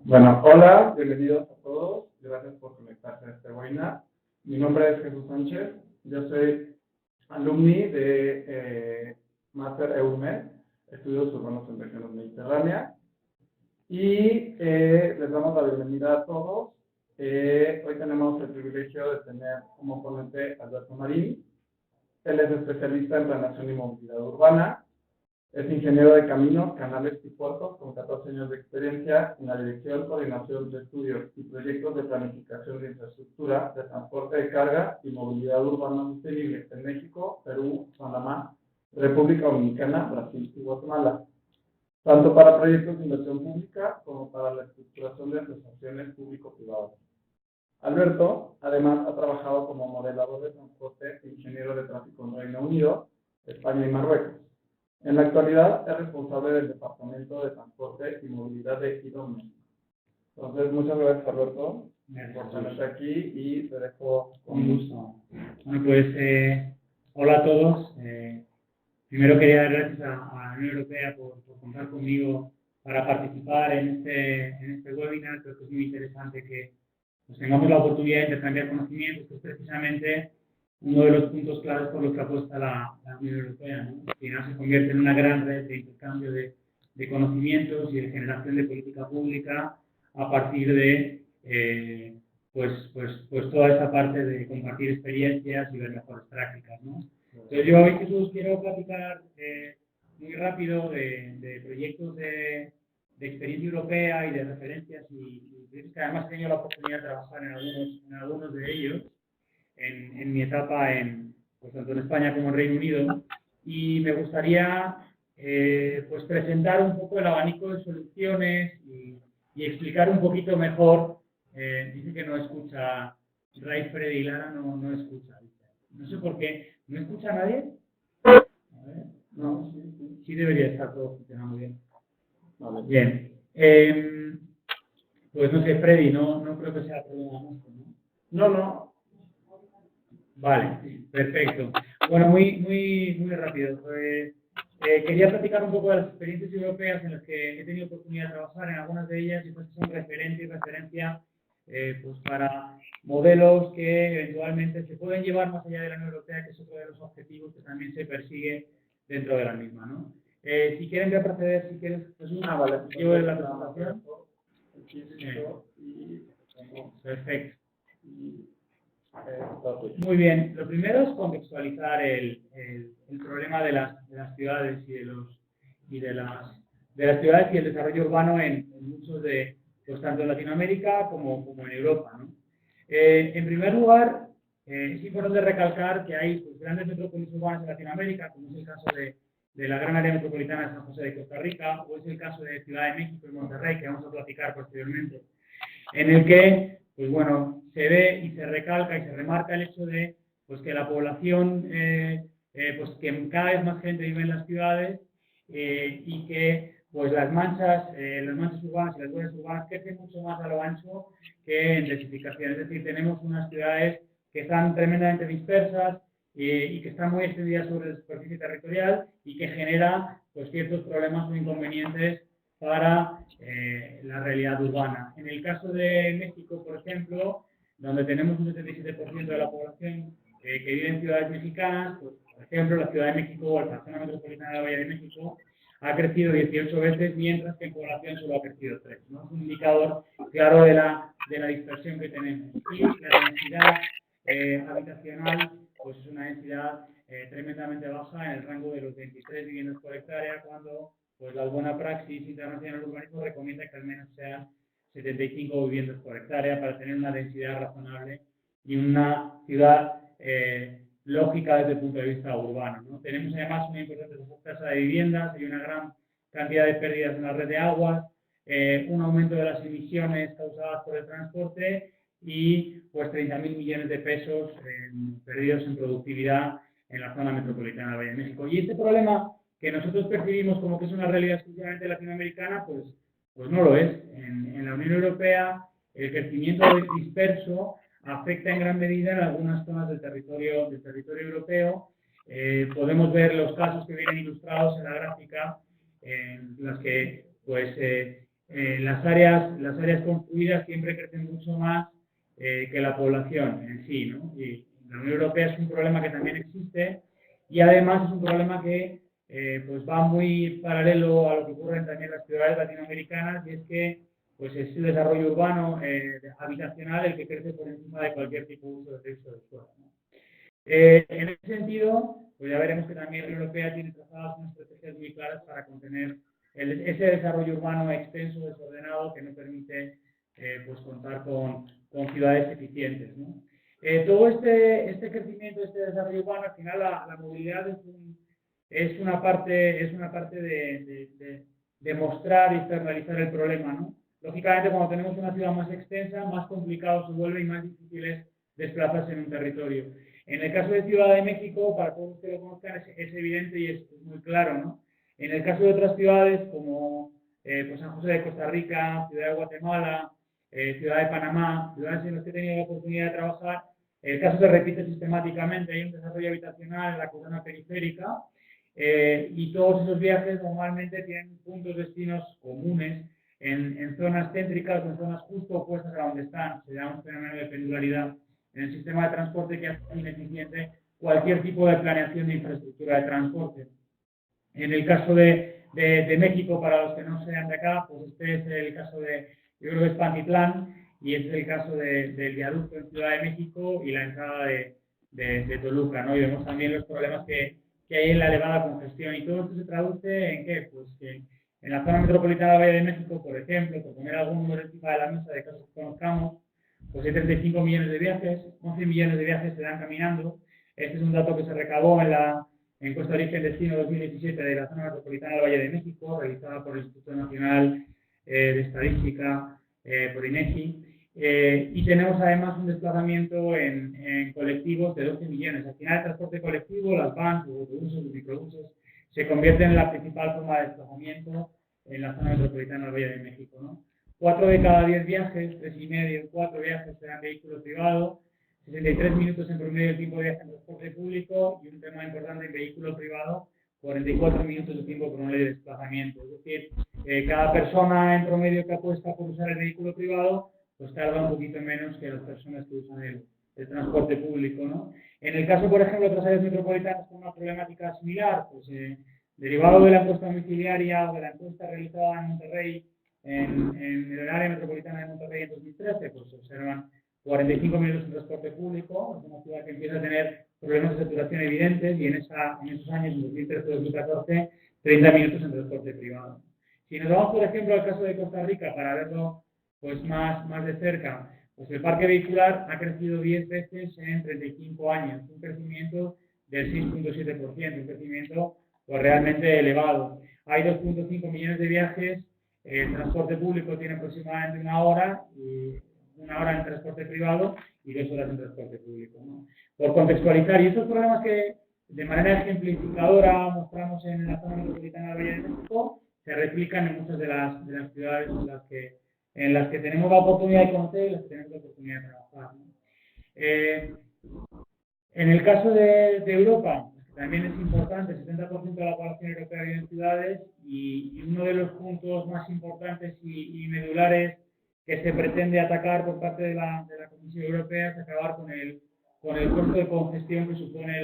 Bueno, hola, bienvenidos a todos. Gracias por conectarse a este webinar. Mi nombre es Jesús Sánchez. Yo soy alumni de Máster EURMED, Estudios Urbanos en Regiones Mediterráneas. Y les damos la bienvenida a todos. Hoy tenemos el privilegio de tener como ponente a Alberto Marín. Él es especialista en planeación y movilidad urbana. Es ingeniero de caminos, canales y puertos con 14 años de experiencia en la dirección, coordinación de estudios y proyectos de planificación de infraestructura, de transporte de carga y movilidad urbana sostenible en México, Perú, Panamá, República Dominicana, Brasil y Guatemala, tanto para proyectos de inversión pública como para la estructuración de asociaciones público-privadas. Alberto, además, ha trabajado como modelador de transporte e ingeniero de tráfico en Reino Unido, España y Marruecos. En la actualidad es responsable del Departamento de Transporte y Movilidad de IDOME. Entonces, muchas gracias, Alberto, por tenerte aquí y te dejo con gusto. Bueno, pues hola a todos. Primero quería dar gracias a la Unión Europea por contar conmigo para participar en este webinar. Creo que es muy interesante que pues, tengamos la oportunidad de intercambiar conocimientos, que es precisamente uno de los puntos claves por los que apuesta la Unión Europea, ¿no? Al final se convierte en una gran red de intercambio de conocimientos y de generación de política pública a partir de pues toda esa parte de compartir experiencias y ver mejores prácticas, ¿no? Entonces yo hoy, Jesús, quiero platicar muy rápido de proyectos de experiencia europea y de referencias y que además he tenido la oportunidad de trabajar en algunos de ellos en mi etapa pues, tanto en España como en Reino Unido, y me gustaría pues presentar un poco el abanico de soluciones y explicar un poquito mejor. Dice que no escucha, Ray, Freddy y Lara no escucha. No sé por qué. ¿No escucha a nadie? A ver, no, sí debería estar todo funcionando bien. Vale. Bien. Pues no sé, Freddy, no creo que sea problema nuestro, ¿no? No. Vale, perfecto. Bueno, muy rápido. Quería platicar un poco de las experiencias europeas en las que he tenido oportunidad de trabajar, en algunas de ellas, y pues son referente y referencia pues para modelos que eventualmente se pueden llevar más allá de la Unión Europea, que es otro de los objetivos que también se persigue dentro de la misma, ¿no? Si quieren ya proceder, si quieres, Jesús, vale. yo en la presentación. Perfecto. Muy bien, lo primero es contextualizar el problema de las ciudades y de las ciudades y el desarrollo urbano en muchos de, pues tanto en Latinoamérica como en Europa, ¿no? En primer lugar, es importante recalcar que hay pues, grandes metrópolis urbanas en Latinoamérica, como es el caso de la gran área metropolitana de San José de Costa Rica, o es el caso de Ciudad de México y Monterrey, que vamos a platicar posteriormente, en el que, pues bueno, se ve y se recalca y se remarca el hecho de pues, que la población, pues que cada vez más gente vive en las ciudades y que pues las manchas urbanas y las huellas urbanas crecen mucho más a lo ancho que en densificación. Es decir, tenemos unas ciudades que están tremendamente dispersas y que están muy extendidas sobre la superficie territorial y que genera pues, ciertos problemas o inconvenientes para la realidad urbana. En el caso de México, por ejemplo, donde tenemos un 77% de la población que vive en ciudades mexicanas, pues, por ejemplo, la Ciudad de México o la zona metropolitana de la Bahía de México ha crecido 18 veces, mientras que en población solo ha crecido 3, ¿no? Es un indicador claro de la dispersión que tenemos. Y la densidad habitacional pues es una densidad tremendamente baja, en el rango de los 23 viviendas por hectárea, cuando pues la buena praxis internacional de urbanismo recomienda que al menos sean 75 viviendas por hectárea para tener una densidad razonable y una ciudad lógica desde el punto de vista urbano, ¿no? Tenemos además una importante tasa de viviendas y una gran cantidad de pérdidas en la red de aguas, un aumento de las emisiones causadas por el transporte y pues 30.000 millones de pesos perdidos en productividad en la zona metropolitana de Valle de México. Y este problema que nosotros percibimos como que es una realidad exclusivamente latinoamericana, pues no lo es. En la Unión Europea el crecimiento disperso afecta en gran medida en algunas zonas del territorio europeo. Podemos ver los casos que vienen ilustrados en la gráfica, en las que pues, las áreas construidas siempre crecen mucho más que la población en sí, ¿no? Y la Unión Europea es un problema que también existe y además es un problema que pues va muy paralelo a lo que ocurre también en las ciudades latinoamericanas, y es que pues es el desarrollo urbano habitacional el que crece por encima de cualquier tipo de uso de suelo, ¿no? En ese sentido, pues ya veremos que también la Unión Europea tiene trazadas unas estrategias muy claras para contener ese desarrollo urbano extenso, desordenado, que no permite pues contar con ciudades eficientes, ¿no? Todo este crecimiento, este desarrollo urbano, al final la movilidad es una parte de mostrar y externalizar el problema, ¿no? Lógicamente, cuando tenemos una ciudad más extensa, más complicado se vuelve y más difícil es desplazarse en un territorio. En el caso de Ciudad de México, para todos los que lo conozcan, es evidente y es muy claro, ¿no? En el caso de otras ciudades como pues San José de Costa Rica, Ciudad de Guatemala, Ciudad de Panamá, ciudades en las que he tenido la oportunidad de trabajar, el caso se repite sistemáticamente. Hay un desarrollo habitacional en la corona periférica y todos esos viajes normalmente tienen puntos destinos comunes en zonas céntricas o en zonas justo opuestas a donde están. Se llama un fenómeno de pendularidad en el sistema de transporte que hace ineficiente cualquier tipo de planeación de infraestructura de transporte. En el caso de México, para los que no sean de acá, pues este es el caso yo creo que es Pantitlán, y este es el caso del viaducto en Ciudad de México y la entrada de Toluca, ¿no? Y vemos también los problemas que hay en la elevada congestión. Y todo esto se traduce en qué, pues que en la zona metropolitana de Valle de México, por ejemplo, por poner algún número encima de la mesa de casos que conozcamos, pues hay 35 millones de viajes, 11 millones de viajes se dan caminando. Este es un dato que se recabó en la encuesta de origen destino 2017 de la zona metropolitana del Valle de México, realizada por el Instituto Nacional de Estadística, por INEGI. Y tenemos además un desplazamiento en colectivos de 12 millones. Al final, el transporte colectivo, las vans, los autobuses, los microbuses, se convierten en la principal forma de desplazamiento en la zona metropolitana del Valle de México, ¿no? 4 de cada 10 viajes, 3,5, 4 viajes serán vehículo privado, 63 minutos en promedio el tiempo de viaje en transporte público, y un tema importante en vehículo privado, 44 minutos de tiempo promedio de desplazamiento. Es decir, cada persona en promedio que apuesta por usar el vehículo privado, pues tarda un poquito menos que las personas que usan el transporte público, ¿no? En el caso, por ejemplo, de otras áreas metropolitanas con una problemática similar, pues derivado de la encuesta domiciliaria o de la encuesta realizada en Monterrey, en el área metropolitana de Monterrey en 2013, pues se observan 45 minutos en transporte público. Es una ciudad que empieza a tener problemas de saturación evidentes, y en esos años, en 2013-2014, 30 minutos en transporte privado. Si nos vamos, por ejemplo, al caso de Costa Rica, para verlo pues más de cerca, pues el parque vehicular ha crecido 10 veces en 35 años, un crecimiento del 6,7%, un crecimiento pues realmente elevado. Hay 2,5 millones de viajes, el transporte público tiene aproximadamente una hora en transporte privado y 2 horas en transporte público, ¿no? Por contextualizar, y estos problemas que de manera ejemplificadora mostramos en la zona metropolitana de Valle de México, se replican en muchas de las ciudades en las que tenemos la oportunidad de conocer y las que tenemos la oportunidad de trabajar, ¿no? En el caso de Europa, también es importante, el 70% de la población europea vive en ciudades, y uno de los puntos más importantes y medulares que se pretende atacar por parte de la Comisión Europea es acabar con el costo de congestión que supone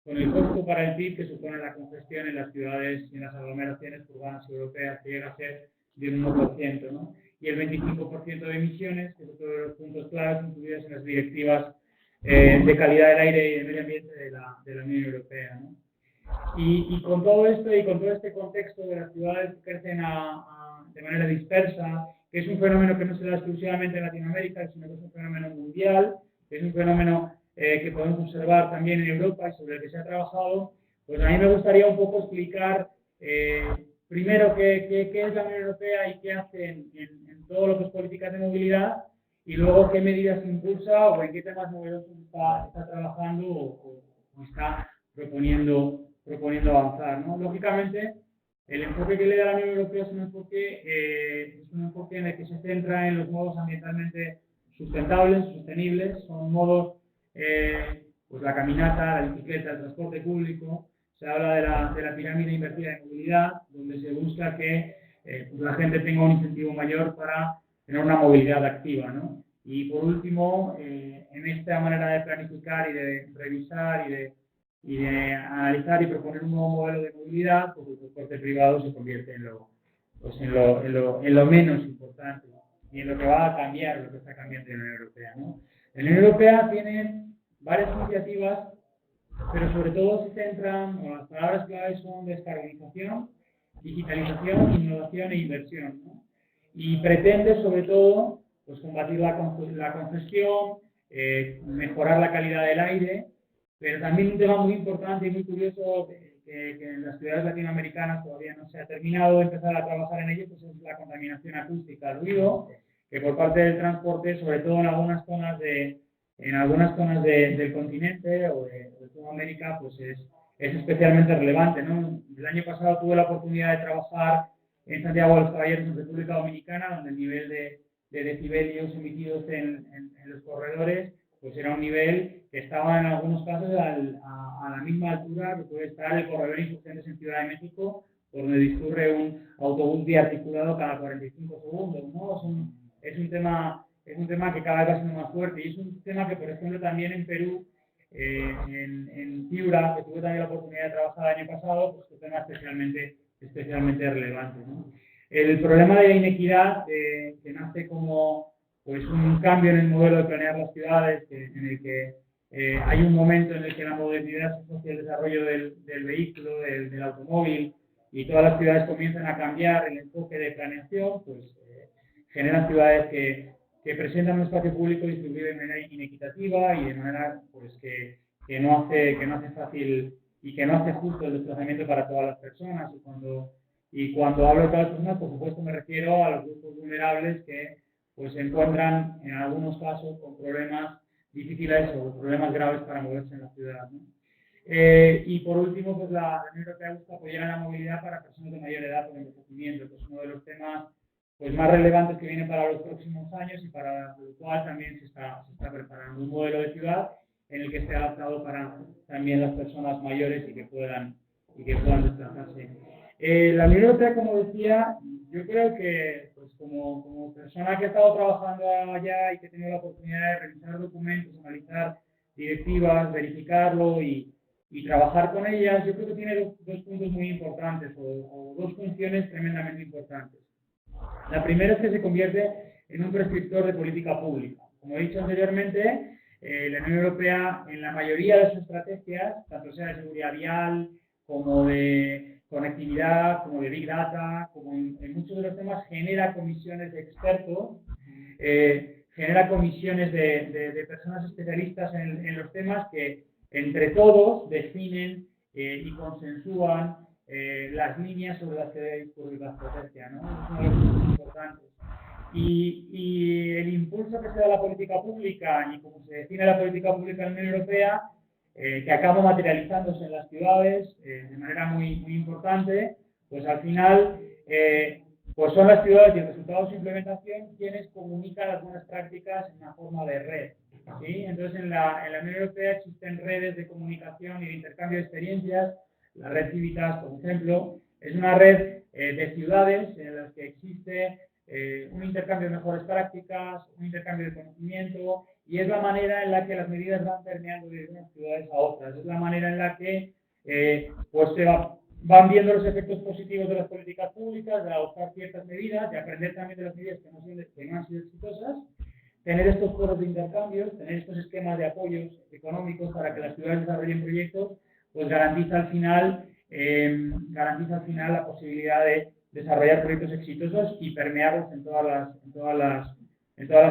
con el costo para el PIB que supone la congestión en las ciudades y en las aglomeraciones urbanas europeas, que llega a ser de un 1%, ¿no? Y el 25% de emisiones, que es otro de los puntos claves incluidos en las directivas de calidad del aire y del medio ambiente de la Unión Europea, ¿no? Y con todo esto y con todo este contexto de las ciudades que crecen de manera dispersa, que es un fenómeno que no se da exclusivamente en Latinoamérica, sino que es un fenómeno mundial, que es un fenómeno que podemos observar también en Europa y sobre el que se ha trabajado, pues a mí me gustaría un poco explicar primero qué es la Unión Europea y qué hace en todo lo que es políticas de movilidad, y luego qué medidas impulsa o en qué temas novedosos está trabajando o está proponiendo avanzar, ¿no? Lógicamente, el enfoque que le da la Unión Europea es un enfoque en el que se centra en los modos ambientalmente sustentables, sostenibles. Son modos, pues la caminata, la bicicleta, el transporte público. Se habla de la pirámide invertida de movilidad, donde se busca que pues la gente tenga un incentivo mayor para tener una movilidad activa, ¿no? Y por último, en esta manera de planificar y de revisar y de analizar y proponer un nuevo modelo de movilidad, pues el transporte privado se convierte en lo menos importante y en lo que va a cambiar, lo que está cambiando en la Unión Europea, ¿no? La Unión Europea tiene varias iniciativas, pero sobre todo se centran, o las palabras claves son descarbonización, digitalización, innovación e inversión, ¿no? Y pretende sobre todo pues, combatir la congestión, mejorar la calidad del aire, pero también un tema muy importante y muy curioso que en las ciudades latinoamericanas todavía no se ha terminado de empezar a trabajar en ello, pues es la contaminación acústica, el ruido, que por parte del transporte, sobre todo en algunas zonas del continente o de Sudamérica, pues es especialmente relevante, ¿no? El año pasado tuve la oportunidad de trabajar en Santiago de los Caballeros, en República Dominicana, donde el nivel de decibelios emitidos en los corredores pues era un nivel que estaba en algunos casos a la misma altura que puede estar el corredor Insurgentes en Ciudad de México, por donde discurre un autobús biarticulado cada 45 segundos, ¿no? Es un tema que cada vez va siendo más fuerte y es un tema que, por ejemplo, también en Perú, en Piura, que tuve también la oportunidad de trabajar el año pasado, pues es un tema especialmente relevante, ¿no? El problema de la inequidad que nace como pues, un cambio en el modelo de planear las ciudades, en el que hay un momento en el que la modernidad se asocia al desarrollo del vehículo, del automóvil, y todas las ciudades comienzan a cambiar el enfoque de planeación, pues generan ciudades que presentan un espacio público distribuido de manera inequitativa y de manera pues, que no hace fácil y que no hace justo el desplazamiento para todas las personas. Y cuando hablo de todas las personas, por supuesto me refiero a los grupos vulnerables que pues, se encuentran en algunos casos con problemas difíciles o problemas graves para moverse en la ciudad, ¿no? Y por último, pues la Unión Europea busca apoyar la movilidad para personas de mayor edad por envejecimiento, que es uno de los temas pues, más relevantes que vienen para los próximos años y para lo cual también se está preparando un modelo de ciudad en el que esté adaptado para también las personas mayores y que puedan desplazarse. La Unión Europea, como decía, yo creo que pues, como persona que ha estado trabajando allá y que he tenido la oportunidad de revisar documentos, analizar directivas, verificarlo y trabajar con ellas, yo creo que tiene dos puntos muy importantes o dos funciones tremendamente importantes. La primera es que se convierte en un prescriptor de política pública. Como he dicho anteriormente, la Unión Europea en la mayoría de sus estrategias, tanto sea de seguridad vial como de conectividad, como de Big Data, como en muchos de los temas, genera comisiones de expertos, genera comisiones de personas especialistas en los temas que entre todos definen y consensúan las líneas sobre las que debe discurrir la estrategia, ¿no? Es uno de los puntos importantes. Y el impulso que se da a la política pública y cómo se define la política pública en la Unión Europea, que acaba materializándose en las ciudades de manera muy, muy importante, pues al final pues son las ciudades y el resultado de su implementación quienes comunican las buenas prácticas en una forma de red, ¿sí? Entonces en la Unión Europea existen redes de comunicación y de intercambio de experiencias. La red Civitas, por ejemplo, es una red de ciudades en las que existe un intercambio de mejores prácticas, un intercambio de conocimiento, y es la manera en la que las medidas van permeando de unas ciudades a otras. Es la manera en la que pues se van viendo los efectos positivos de las políticas públicas, de adoptar ciertas medidas, de aprender también de las medidas que no han sido exitosas, tener estos foros de intercambios, tener estos esquemas de apoyos económicos para que las ciudades desarrollen proyectos, pues garantiza al final la posibilidad de desarrollar proyectos exitosos y permearlos en todas las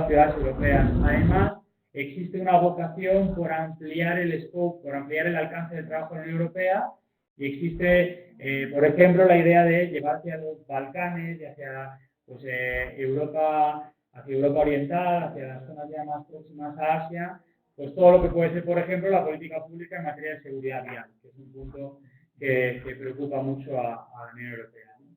ciudades europeas. Además, existe una vocación por ampliar el scope, por ampliar el alcance del trabajo en la Unión Europea, y existe, por ejemplo, la idea de llevar hacia los Balcanes y hacia pues, Europa Oriental, hacia las zonas ya más próximas a Asia, pues todo lo que puede ser, por ejemplo, la política pública en materia de seguridad vial, que es un punto que preocupa mucho a la Unión Europea, ¿no?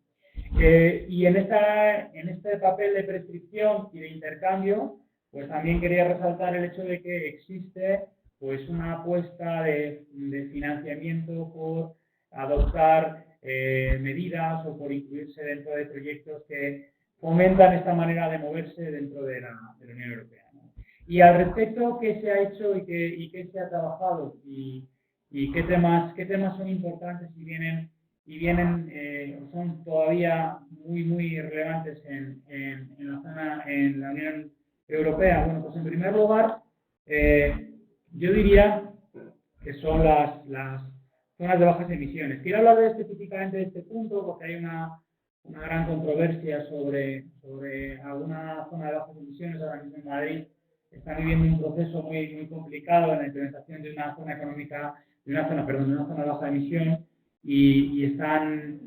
Y en este papel de prescripción y de intercambio, pues también quería resaltar el hecho de que existe pues una apuesta de financiamiento por adoptar medidas o por incluirse dentro de proyectos que fomentan esta manera de moverse dentro de la Unión Europea, ¿no? Y al respecto, ¿qué se ha hecho y qué se ha trabajado? Y qué temas son importantes son todavía muy relevantes en la Unión Europea. Bueno, pues en primer lugar, yo diría que son las zonas de bajas emisiones. Quiero hablar específicamente de este punto porque hay una gran controversia sobre alguna zona de bajas emisiones. Ahora mismo en Madrid están viviendo un proceso muy complicado en la implementación de una zona económica, de una zona de baja emisión, y están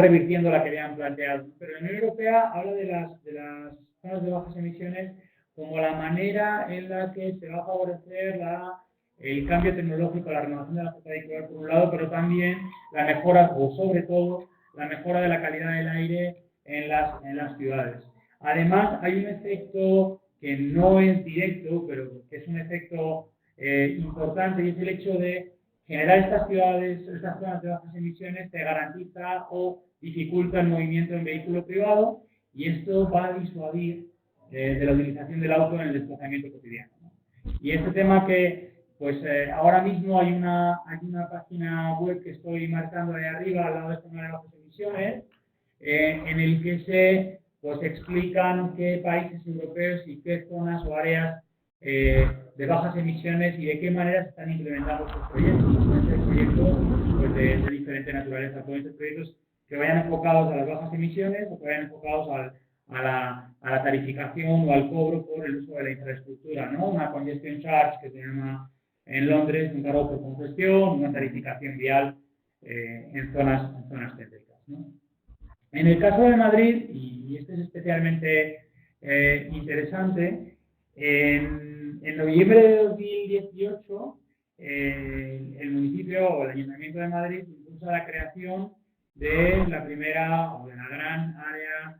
revirtiendo la que habían planteado. Pero la Unión Europea habla de las zonas de bajas emisiones como la manera en la que se va a favorecer el cambio tecnológico, la renovación de la flota vehicular por un lado, pero también la mejora, o sobre todo, la mejora de la calidad del aire en las ciudades. Además, hay un efecto que no es directo, pero que es un efecto importante, y es el hecho de generar estas zonas de bajas emisiones te garantiza o dificulta el movimiento en vehículo privado, y esto va a disuadir de la utilización del auto en el desplazamiento cotidiano, ¿no? Y este tema ahora mismo hay una página web que estoy marcando ahí arriba, al lado de esta zona de bajas emisiones, en el que se explican qué países europeos y qué zonas o áreas de bajas emisiones y de qué manera se están implementando estos proyectos. Pueden ser proyectos de diferente naturaleza, pueden ser proyectos que vayan enfocados a las bajas emisiones o que vayan enfocados a la tarificación o al cobro por el uso de la infraestructura, ¿no? Una congestion charge que se llama en Londres, un cargo por congestión, una tarificación vial en zonas céntricas, ¿no? En el caso de Madrid, y este es especialmente interesante, en noviembre de 2018, el municipio o el Ayuntamiento de Madrid impulsa la creación de la primera o de la gran área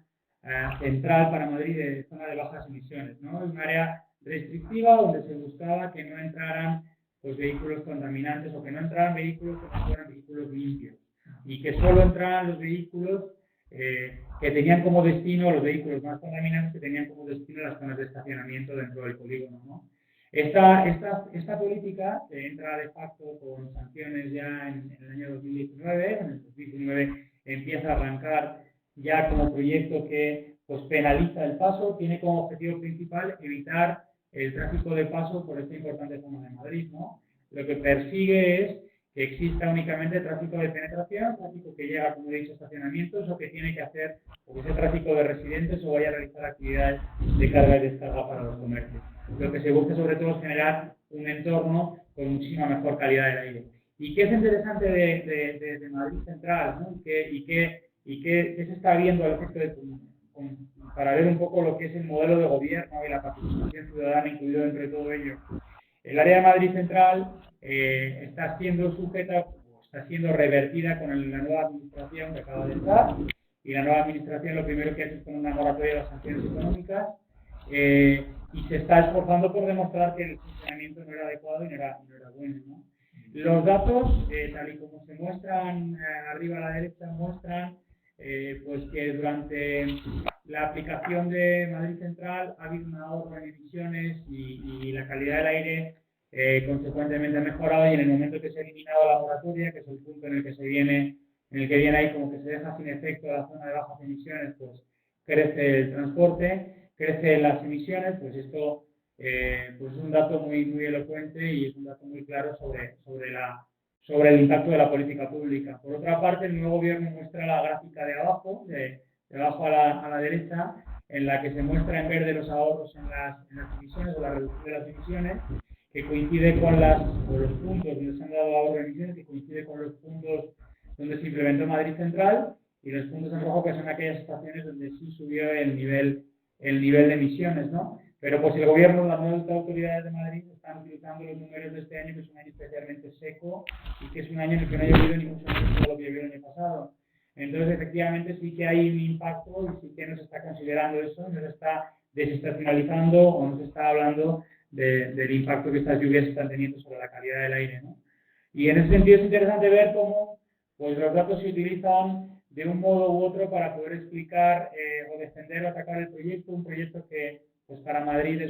central para Madrid de zona de bajas emisiones, ¿no? Es un área restrictiva donde se buscaba que no entraran vehículos contaminantes o que no entraran vehículos que no fueran vehículos limpios, y que solo entraran los vehículos que tenían como destino, los vehículos más contaminantes que tenían como destino las zonas de estacionamiento dentro del polígono, ¿no? Esta política entra de facto con sanciones ya en el año 2019. En el 2019 empieza a arrancar ya como proyecto que penaliza el paso, tiene como objetivo principal evitar el tráfico de paso por esta importante zona de Madrid, ¿no? Lo que persigue es que exista únicamente tráfico de penetración, tráfico que llega, como he dicho, a estacionamientos, o que tiene que hacer ese tráfico de residentes o vaya a realizar actividades de carga y descarga para los comercios. Lo que se busca sobre todo es generar un entorno con muchísima mejor calidad del aire. ¿Y qué es interesante de Madrid Central, ¿no? ¿Y qué se está viendo al efecto para ver un poco lo que es el modelo de gobierno y la participación ciudadana incluido dentro de todo ello? El área de Madrid Central está siendo revertida con la nueva administración que acaba de entrar, y la nueva administración lo primero que ha hecho es poner una moratoria de las sanciones económicas, y se está esforzando por demostrar que el funcionamiento no era adecuado y no era bueno, ¿no? Los datos, tal y como se muestran arriba a la derecha, muestran que durante la aplicación de Madrid Central ha habido un ahorro en emisiones y la calidad del aire consecuentemente ha mejorado, y en el momento que se ha eliminado la moratoria, que es el punto en el que viene ahí como que se deja sin efecto la zona de bajas emisiones, pues crece el transporte, crecen las emisiones. Pues esto es un dato muy elocuente y es un dato muy claro sobre el impacto de la política pública. Por otra parte, el nuevo gobierno muestra la gráfica de abajo, de abajo a la derecha, en la que se muestra en verde los ahorros en las emisiones o la reducción de las emisiones, que coincide con los puntos donde se han dado ahorro de emisiones, que coincide con los puntos donde se implementó Madrid Central, y los puntos en rojo que son aquellas estaciones donde sí subió el nivel de emisiones, ¿no? Pero pues el gobierno, las nuevas autoridades de Madrid están utilizando los números de este año, que es un año especialmente seco y que es un año en el que no ha llovido ni mucho menos todo lo que llovió el año pasado. Entonces, efectivamente, sí que hay un impacto y sí que nos está considerando eso, nos está desestacionalizando o nos está hablando del impacto que estas lluvias están teniendo sobre la calidad del aire, ¿no? Y en ese sentido es interesante ver cómo pues los datos se utilizan de un modo u otro para poder explicar o defender o atacar el proyecto, un proyecto que pues para Madrid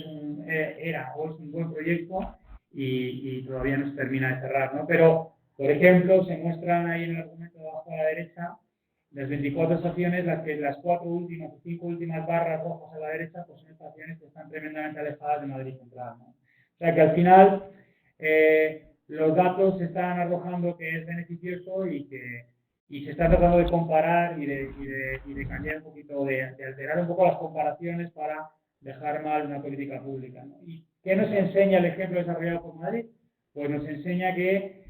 era o es un buen proyecto y todavía no se termina de cerrar, ¿no? Pero, por ejemplo, se muestran ahí en el argumento de abajo a la derecha las 24 estaciones, las 4 últimas o 5 últimas barras rojas a la derecha, pues son estaciones que están tremendamente alejadas de Madrid Central, ¿no? O sea que al final los datos se están arrojando que es beneficioso y se está tratando de comparar y de cambiar un poquito, de alterar un poco las comparaciones para dejar mal una política pública, ¿no? ¿Y qué nos enseña el ejemplo desarrollado por Madrid? Pues nos enseña que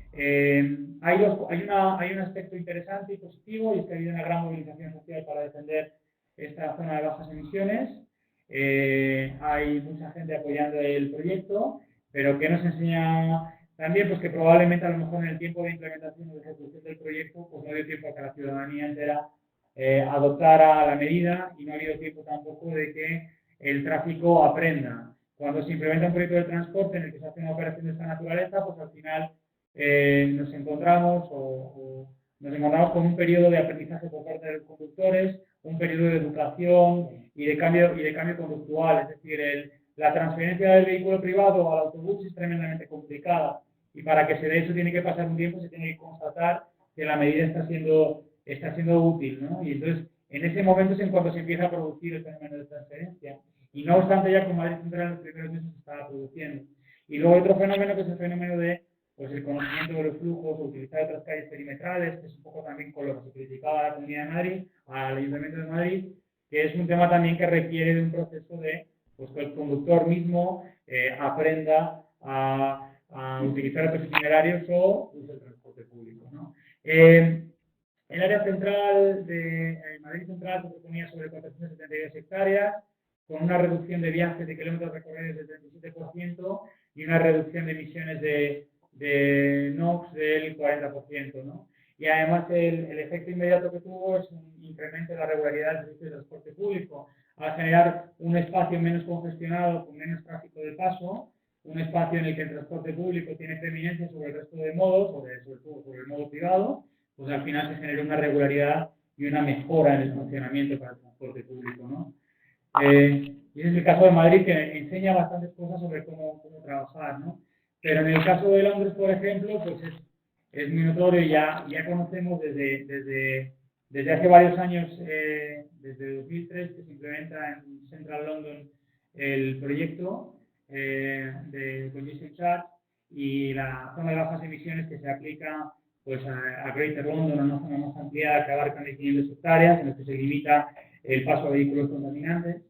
hay un aspecto interesante y positivo, y es que ha habido una gran movilización social para defender esta zona de bajas emisiones. Hay mucha gente apoyando el proyecto, pero que nos enseña también pues que probablemente a lo mejor en el tiempo de implementación o de ejecución del proyecto pues no dio tiempo a que la ciudadanía entera adoptara la medida, y no ha habido tiempo tampoco de que el tráfico aprenda. Cuando se implementa un proyecto de transporte en el que se hace una operación de esta naturaleza, pues al final nos encontramos con un periodo de aprendizaje por parte de los conductores, un periodo de educación y de cambio conductual. Es decir, la transferencia del vehículo privado al autobús es tremendamente complicada, y para que se dé eso tiene que pasar un tiempo, se tiene que constatar que la medida está siendo útil, ¿no? Y entonces, en ese momento es en cuando se empieza a producir el fenómeno de transferencia. Y no obstante, ya con Madrid Central en los primeros meses se estaba produciendo. Y luego otro fenómeno que es el fenómeno de pues, el conocimiento de los flujos, o utilizar otras calles perimetrales, que es un poco también con lo que se criticaba a la Comunidad de Madrid, al Ayuntamiento de Madrid, que es un tema también que requiere de un proceso de pues, que el conductor mismo aprenda a utilizar otros itinerarios o usa el transporte público, ¿no? El área central de Madrid Central se proponía sobre 472 hectáreas, con una reducción de viajes de kilómetros recorridos del 37% y una reducción de emisiones de NOx del 40%, ¿no? Y además el efecto inmediato que tuvo es un incremento de la regularidad del servicio de transporte público, al generar un espacio menos congestionado, con menos tráfico de paso, un espacio en el que el transporte público tiene preeminencia sobre el resto de modos, sobre todo sobre el modo privado, pues al final se genera una regularidad y una mejora en el funcionamiento para el transporte público, ¿no? Y ese es el caso de Madrid, que enseña bastantes cosas sobre cómo trabajar, ¿no? Pero en el caso de Londres, por ejemplo, pues es muy notorio, ya conocemos desde hace varios años, desde 2003, que se implementa en Central London el proyecto de Congestion Charge y la zona de bajas emisiones que se aplica pues, a Greater London, a una zona más ampliada que abarca 500 hectáreas, en la que se limita el paso a vehículos contaminantes.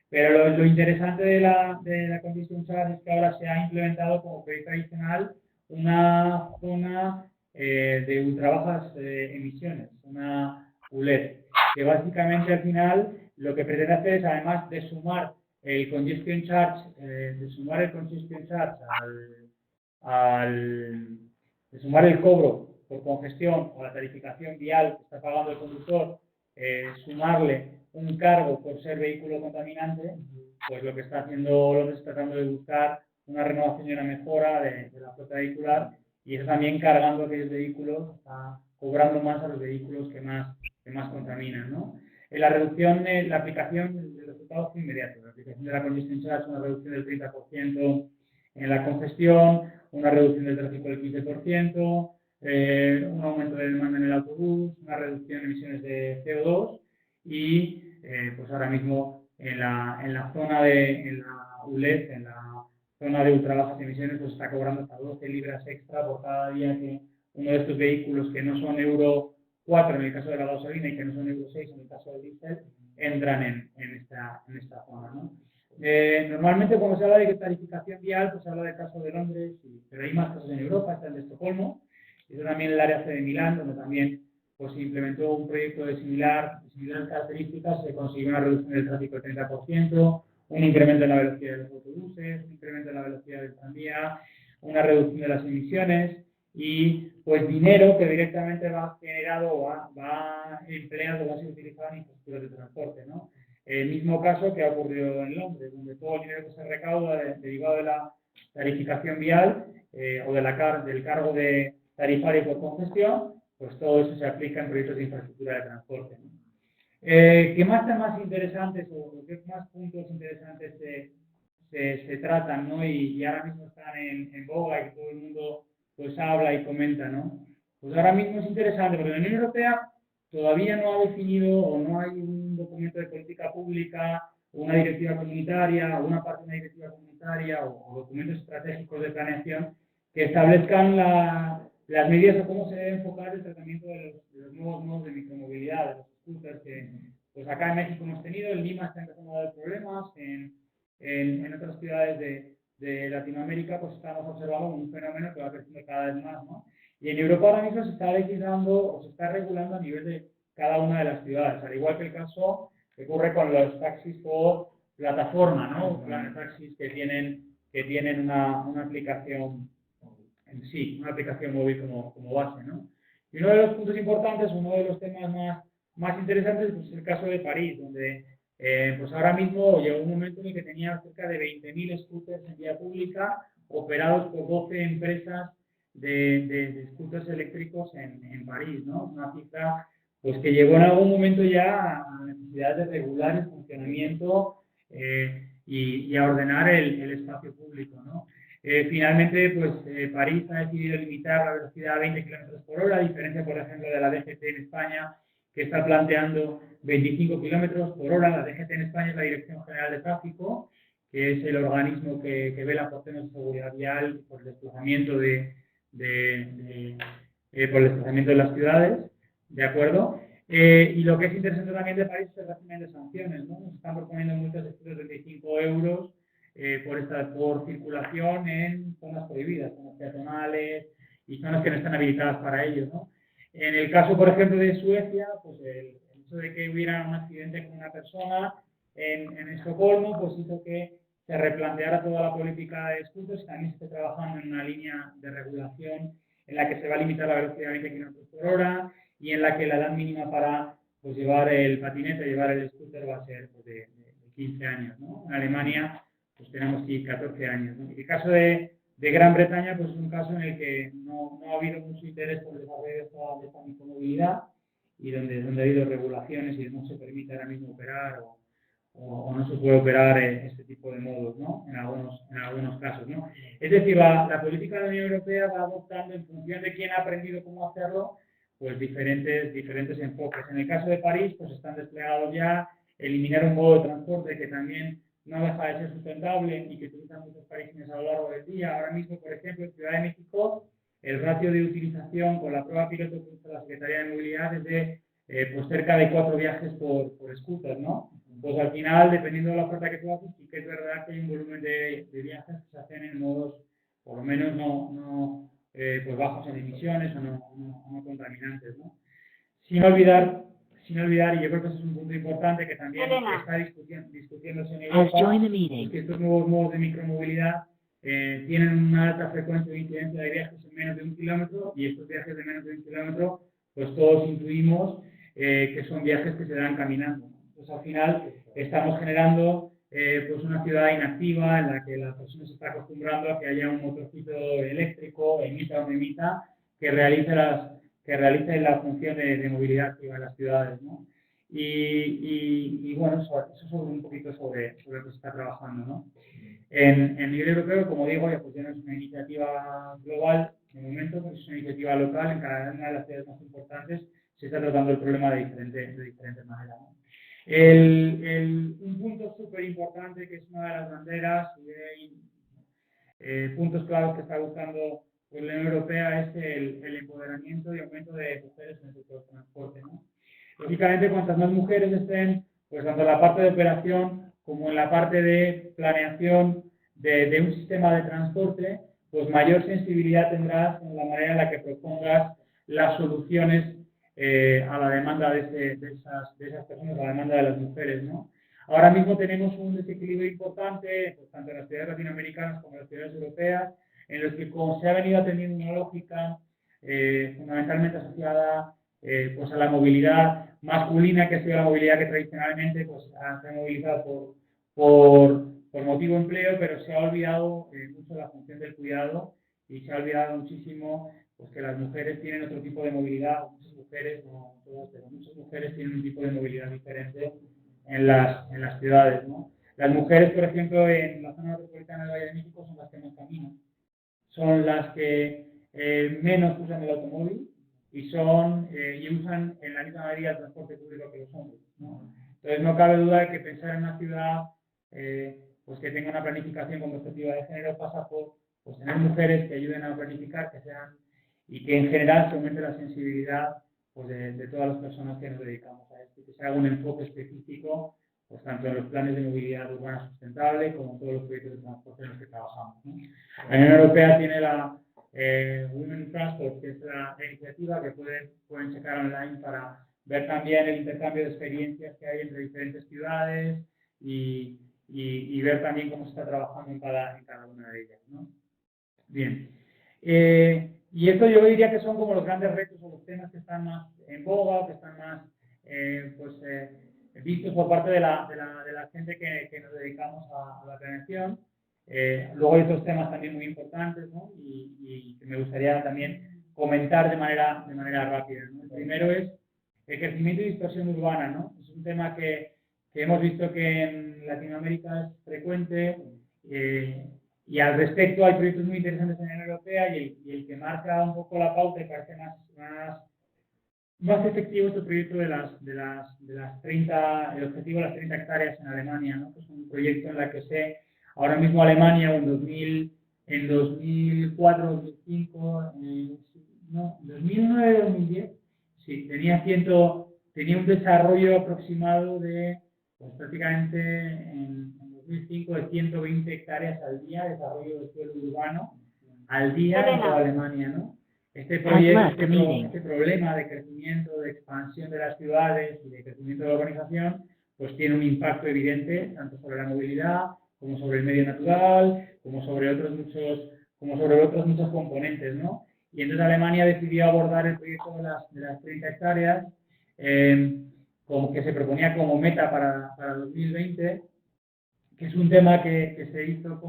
Pero lo interesante de la Congestion Charge es que ahora se ha implementado como proyecto adicional una zona de ultra bajas emisiones, una ULED, que básicamente al final lo que pretende hacer es, además de sumar el Congestion Charge, de sumar el cobro por congestión o la tarificación vial que está pagando el conductor, sumarle un cargo por ser vehículo contaminante, pues lo que está haciendo Londres es tratando de buscar una renovación y una mejora de la flota vehicular, y eso también cargando aquellos vehículos, está cobrando más a los vehículos que más contaminan, ¿no? En la reducción, la aplicación, el resultado fue inmediato. La aplicación de la Congestion Charge, una reducción del 30% en la congestión, una reducción del tráfico del 15%, un aumento de demanda en el autobús, una reducción de emisiones de CO2 y pues ahora mismo en la zona en la ULED, en la zona de ultra bajas emisiones, pues está cobrando hasta 12 libras extra por cada día que uno de estos vehículos que no son Euro 4 en el caso de la gasolina y que no son Euro 6 en el caso del diésel entran en esta zona, ¿no? Normalmente cuando se habla de tarificación vial, pues se habla del caso de Londres, pero hay más casos en Europa, está el de Estocolmo, y también el área C de Milán, donde también pues, se implementó un proyecto de similares características, se consiguió una reducción del tráfico del 30%, un incremento en la velocidad de los autobuses, un incremento en la velocidad del tranvía, una reducción de las emisiones y pues dinero que directamente va generado o va empleado, va a ser utilizado en infraestructuras de transporte, ¿no? El mismo caso que ha ocurrido en Londres, donde todo el dinero que se recauda derivado de la tarificación vial o del cargo de tarifario por congestión, pues todo eso se aplica en proyectos de infraestructura de transporte, ¿no? ¿Qué más temas interesantes o qué más puntos interesantes se tratan, ¿no? Y ahora mismo están en boga y que todo el mundo pues habla y comenta, ¿no? Pues ahora mismo es interesante porque la Unión Europea todavía no ha definido o no hay un documento de política pública, o una directiva comunitaria, o una parte de una directiva comunitaria, o documentos estratégicos de planeación que establezcan las medidas o cómo se debe enfocar el tratamiento de los nuevos modos de micromovilidad, de los scooters que pues acá en México hemos tenido, en Lima está empezando a haber problemas, en otras ciudades de Latinoamérica pues estamos observando un fenómeno que va creciendo cada vez más, ¿no? Y en Europa ahora mismo se está legislando o se está regulando a nivel de cada una de las ciudades, al igual que el caso que ocurre con los taxis por plataforma, ¿no? Taxis que tienen una aplicación en sí, una aplicación móvil como base, ¿no? Y uno de los puntos importantes, uno de los temas más interesantes, pues, es el caso de París, donde pues ahora mismo llegó un momento en el que tenía cerca de 20.000 scooters en vía pública operados por 12 empresas de scooters eléctricos en París, ¿no? Una cifra pues, que llegó en algún momento ya a la necesidad de regular el funcionamiento y a ordenar el espacio público, ¿no? Finalmente, pues París ha decidido limitar la velocidad a 20 km por hora, a diferencia, por ejemplo, de la DGT en España, que está planteando 25 km por hora. La DGT en España es la Dirección General de Tráfico, que es el organismo que vela por temas de seguridad vial, por el desplazamiento por el desplazamiento de las ciudades, ¿de acuerdo? Y lo que es interesante también de París es el régimen de sanciones, ¿no? Nos están proponiendo multas de 35 euros por circulación en zonas prohibidas, zonas peatonales y zonas que no están habilitadas para ello, ¿no? En el caso, por ejemplo, de Suecia, pues el hecho de que hubiera un accidente con una persona en Estocolmo, pues hizo que se replanteara toda la política de scooters, también se está trabajando en una línea de regulación en la que se va a limitar la velocidad a 20 km por hora y en la que la edad mínima para pues, llevar el patinete, llevar el scooter va a ser pues, de 15 años, ¿no? En Alemania pues tenemos aquí 14 años, ¿no? Y el caso de Gran Bretaña pues es un caso en el que no ha habido mucho interés por el desarrollo de esta micromovilidad y donde ha habido regulaciones y no se permite ahora mismo operar o no se puede operar este tipo de modos, ¿no? En algunos casos, ¿no? Es decir, la política de la Unión Europea va adoptando en función de quién ha aprendido cómo hacerlo, pues diferentes enfoques. En el caso de París, pues están desplegados ya eliminar un modo de transporte que también no deja de ser sustentable y que utilizan muchos parisines a lo largo del día. Ahora mismo, por ejemplo, en Ciudad de México, el ratio de utilización con la prueba piloto de la Secretaría de Movilidad es de pues cerca de 4 viajes por scooter, ¿no? Pues al final, dependiendo de la oferta que tú haces, sí que es verdad que hay un volumen de viajes que se hacen en modos, por lo menos pues bajos en emisiones o no contaminantes, ¿no? Sin olvidar, y yo creo que ese es un punto importante que también está discutiéndose en Europa, es que estos nuevos modos de micromovilidad tienen una alta frecuencia de incidencia de viajes en menos de 1 kilómetro y estos viajes de menos de 1 kilómetro, pues todos intuimos que son viajes que se dan caminando. Entonces al final estamos generando pues una ciudad inactiva en la que la persona se está acostumbrando a que haya un motorcito eléctrico, emita o no emita, que realice la función de movilidad activa en las ciudades, ¿no? Y bueno, eso es un poquito sobre lo que se está trabajando, ¿no? En nivel europeo, como digo, ya pues ya no es una iniciativa global, de momento, pues es una iniciativa local, en cada una de las ciudades más importantes se está tratando el problema de diferente manera, ¿no? Un punto súper importante, que es una de las banderas y puntos claves que está buscando la Unión Europea, es el empoderamiento y aumento de mujeres en el sector del transporte, ¿no? Lógicamente, cuantas más mujeres estén, pues tanto en la parte de operación como en la parte de planeación de un sistema de transporte, pues mayor sensibilidad tendrás en la manera en la que propongas las soluciones a la demanda de esas personas, a la demanda de las mujeres, ¿no? Ahora mismo tenemos un desequilibrio importante, pues, tanto en las ciudades latinoamericanas como en las ciudades europeas, en los que como se ha venido atendiendo una lógica fundamentalmente asociada pues a la movilidad masculina, que ha sido la movilidad que tradicionalmente pues, se ha movilizado por motivo de empleo, pero se ha olvidado mucho la función del cuidado y se ha olvidado muchísimo pues que las mujeres tienen otro tipo de movilidad, muchas mujeres, no todas, pero muchas mujeres tienen un tipo de movilidad diferente en las ciudades, ¿no? Las mujeres, por ejemplo, en la zona metropolitana del Valle de México son las que más caminan, son las que menos usan el automóvil y usan en la misma medida el transporte público que los hombres, ¿no? Entonces no cabe duda de que pensar en una ciudad pues que tenga una planificación con perspectiva de género pasa por pues, tener mujeres que ayuden a planificar, que sean y que en general se aumente la sensibilidad pues, de todas las personas que nos dedicamos a esto, que se haga un enfoque específico pues, tanto en los planes de movilidad urbana sustentable como en todos los proyectos de transporte en los que trabajamos, ¿no? La Unión Europea tiene la Women Transport, que es la iniciativa que pueden checar online para ver también el intercambio de experiencias que hay entre diferentes ciudades y ver también cómo se está trabajando en cada una de ellas, ¿no? Bien. Y esto yo diría que son como los grandes retos o los temas que están más en boga, que están más vistos por parte de la gente que nos dedicamos a la prevención. Luego hay otros temas también muy importantes, ¿no? y que me gustaría también comentar de manera rápida, ¿no? El primero es el crecimiento y dispersión urbana, ¿no? Es un tema que hemos visto que en Latinoamérica es frecuente y al respecto hay proyectos muy interesantes en la Unión Europea y el que marca un poco la pauta y parece más efectivo es el proyecto de las 30, el objetivo de las 30 hectáreas en Alemania, ¿no? Que es un proyecto en el que ahora mismo Alemania en 2004, 2005, no, 2009, 2010, sí, tenía un desarrollo aproximado de pues, prácticamente en 2005 de 120 hectáreas al día, desarrollo de suelo urbano al día en toda Alemania, ¿no? Este problema de crecimiento, de expansión de las ciudades y de crecimiento de la urbanización, pues tiene un impacto evidente tanto sobre la movilidad como sobre el medio natural, como sobre otros muchos componentes, ¿no? Y entonces Alemania decidió abordar el proyecto de las 30 hectáreas como que se proponía como meta para 2020, que es un tema que se hizo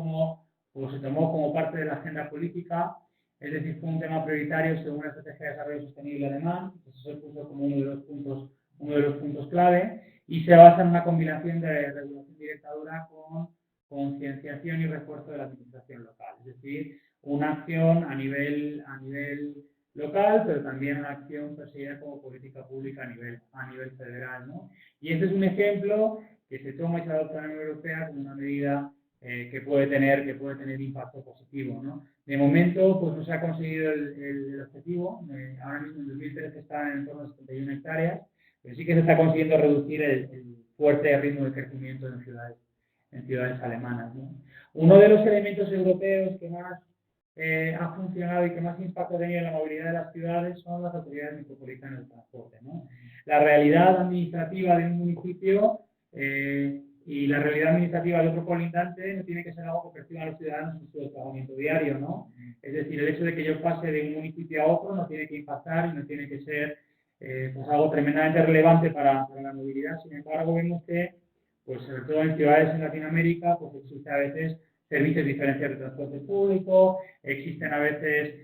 se tomó como parte de la agenda política, es decir, fue un tema prioritario según la Estrategia de Desarrollo Sostenible alemán, que se puso como uno de los puntos clave, y se basa en una combinación de regulación directadora con concienciación y refuerzo de la administración local, es decir, una acción a nivel local, pero también una acción perseguida como política pública a nivel federal, ¿no? Y este es un ejemplo que se toma y se adopta en la Unión Europea como una medida que puede tener impacto positivo, ¿no? De momento, pues no se ha conseguido el objetivo. Ahora mismo en 2013 está en torno a 71 hectáreas, pero sí que se está consiguiendo reducir el fuerte ritmo de crecimiento en ciudades alemanas, ¿no? Uno de los elementos europeos que más ha funcionado y que más impacto ha tenido en la movilidad de las ciudades son las autoridades metropolitanas de transporte, ¿no? La realidad administrativa de un municipio y la realidad administrativa de otro colindante no tiene que ser algo que perciban los ciudadanos en su desplazamiento diario, ¿no? Es decir, el hecho de que yo pase de un municipio a otro no tiene que impactar y no tiene que ser pues algo tremendamente relevante para la movilidad. Sin embargo, vemos que, pues sobre todo en ciudades en Latinoamérica, pues existe a veces servicios diferenciados de transporte público, existen a veces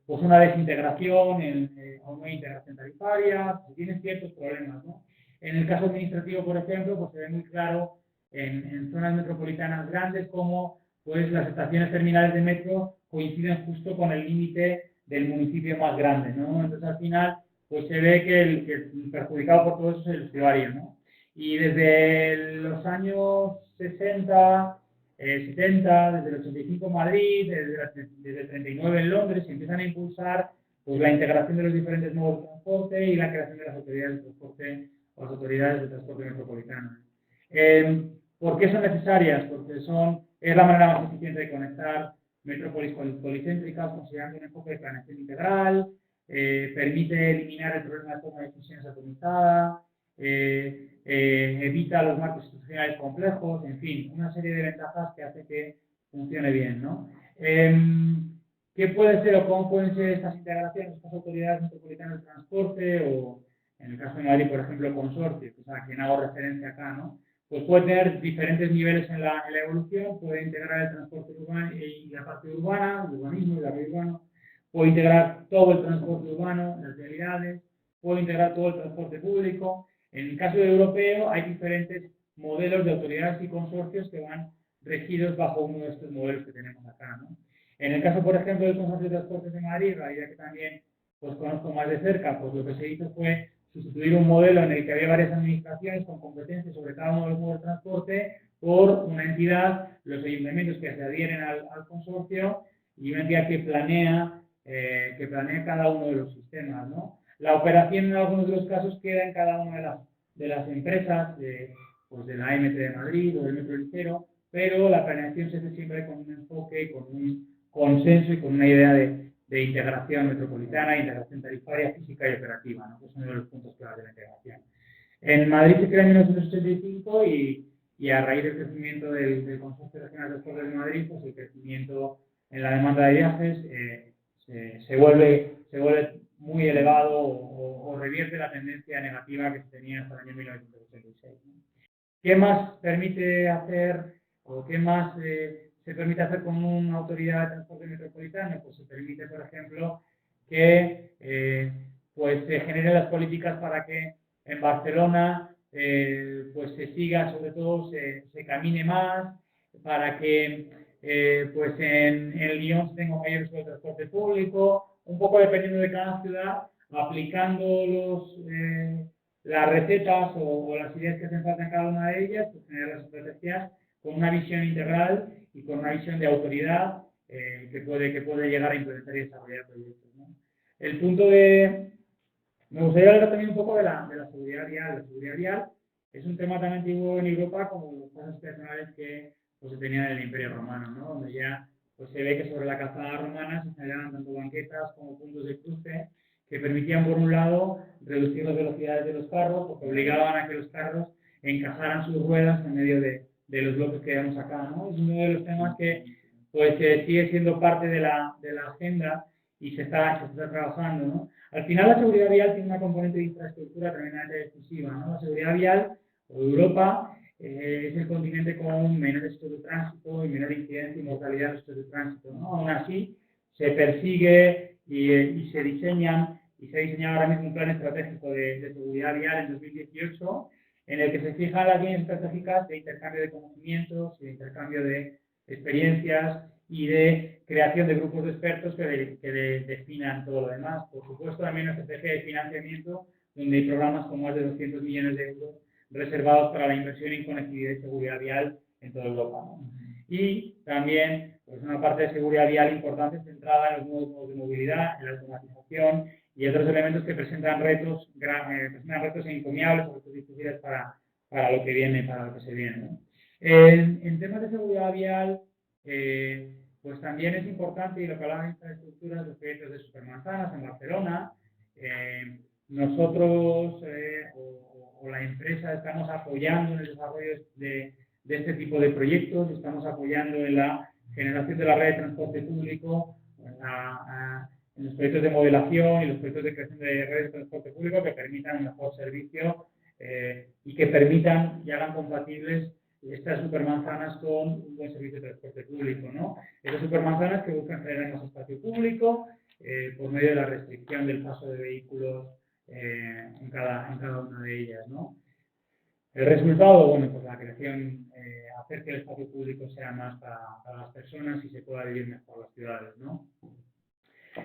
pues una desintegración o una integración tarifaria, se tienen ciertos problemas, ¿no? En el caso administrativo, por ejemplo, pues se ve muy claro en zonas metropolitanas grandes como pues, las estaciones terminales de metro coinciden justo con el límite del municipio más grande, ¿no? Entonces, al final, pues se ve que el perjudicado por todo eso es el usuario, ¿no? Y desde los años 60, 70, desde el 85 en Madrid, desde el 39 en Londres, se empiezan a impulsar pues, la integración de los diferentes modos de transporte y la creación de las autoridades de transporte o las autoridades de transporte metropolitano. ¿Por qué son necesarias? Porque es la manera más eficiente de conectar metrópolis policéntricas, considerando un enfoque de planeación integral, permite eliminar el problema de toma de decisiones atomizada, evita los marcos institucionales complejos, en fin, una serie de ventajas que hace que funcione bien, ¿no? ¿Qué puede ser o cómo pueden ser estas integraciones, estas autoridades metropolitanas de transporte o, en el caso de Madrid, por ejemplo, el consorcio, que es a quien hago referencia acá, ¿no? Pues puede tener diferentes niveles en la evolución, puede integrar el transporte urbano y la parte urbana, el urbanismo y el área urbano, puedo integrar todo el transporte urbano, las vialidades, puedo integrar todo el transporte público. En el caso europeo hay diferentes modelos de autoridades y consorcios que van regidos bajo uno de estos modelos que tenemos acá, ¿no? En el caso, por ejemplo, del Consorcio de Transportes de Madrid, la idea que también pues, conozco más de cerca, pues lo que se hizo fue sustituir un modelo en el que había varias administraciones con competencias sobre cada uno de los modos de transporte por una entidad, los ayuntamientos que se adhieren al consorcio y una entidad que planea cada uno de los sistemas, ¿no? La operación en algunos de los casos queda en cada una de las empresas pues de la MT de Madrid o del Metro Ligero, pero la planeación se hace siempre con un enfoque, con un consenso y con una idea de integración metropolitana, integración tarifaria, física y operativa, ¿no? Que es uno de los puntos clave de la integración. En Madrid se crea en 1985 y a raíz del crecimiento del Consorcio Regional de Transportes de Madrid, pues el crecimiento en la demanda de viajes se vuelve muy elevado o revierte la tendencia negativa que se tenía hasta el año 1986, ¿no? ¿Qué más permite hacer o qué más se permite hacer con una autoridad de transporte metropolitano? Pues se permite, por ejemplo, que pues se generen las políticas para que en Barcelona pues se siga, sobre todo se camine más, para que pues en Lyon se tenga un mayor uso del transporte público, un poco dependiendo de cada ciudad, aplicando las recetas o las ideas que hacen falta en cada una de ellas, pues generar las estrategias con una visión integral y con una visión de autoridad que puede llegar a implementar y desarrollar proyectos, ¿no? El punto me gustaría hablar también un poco de la seguridad vial. La seguridad vial es un tema tan antiguo en Europa como los pasos peatonales que pues, se tenían en el Imperio Romano, ¿no? Donde ya pues, se ve que sobre la calzada romana se instalaban tanto banquetas como puntos de cruce que permitían, por un lado, reducir las velocidades de los carros, porque obligaban a que los carros encajaran sus ruedas en medio de los bloques que vemos acá, ¿no? Es uno de los temas que pues, sigue siendo parte de la agenda y se está trabajando, ¿no? Al final, la seguridad vial tiene una componente de infraestructura tremendamente decisiva, ¿no? La seguridad vial, o Europa, es el continente con menor éxito de tránsito y menor incidencia y mortalidad de de tránsito, ¿no? Aún así, se persigue y se diseñan, y se ha diseñado ahora mismo un plan estratégico de seguridad vial en 2018, en el que se fijan las líneas estratégicas de intercambio de conocimientos y de intercambio de experiencias y de creación de grupos de expertos que definan todo lo demás. Por supuesto, también una estrategia de financiamiento donde hay programas con más de 200 millones de euros reservados para la inversión en conectividad y seguridad vial en toda Europa, ¿no? Y también pues, una parte de seguridad vial importante centrada en los nuevos modos de movilidad, en la automatización y otros elementos que presentan retos encomiables o retos difíciles para lo que viene, para lo que se viene, ¿no? En temas de seguridad vial, pues también es importante, y lo que hablaba de infraestructuras, los proyectos de supermanzanas en Barcelona. Nosotros o la empresa estamos apoyando en el desarrollo de este tipo de proyectos, estamos apoyando en la generación de la red de transporte público, en los proyectos de modelación y los proyectos de creación de redes de transporte público que permitan un mejor servicio y que permitan y hagan compatibles estas supermanzanas con un buen servicio de transporte público, ¿no? Estas supermanzanas que buscan generar más espacio público por medio de la restricción del paso de vehículos en cada una de ellas, ¿no? El resultado, bueno, pues la creación, hacer que el espacio público sea más para las personas y se pueda vivir mejor las ciudades, ¿no?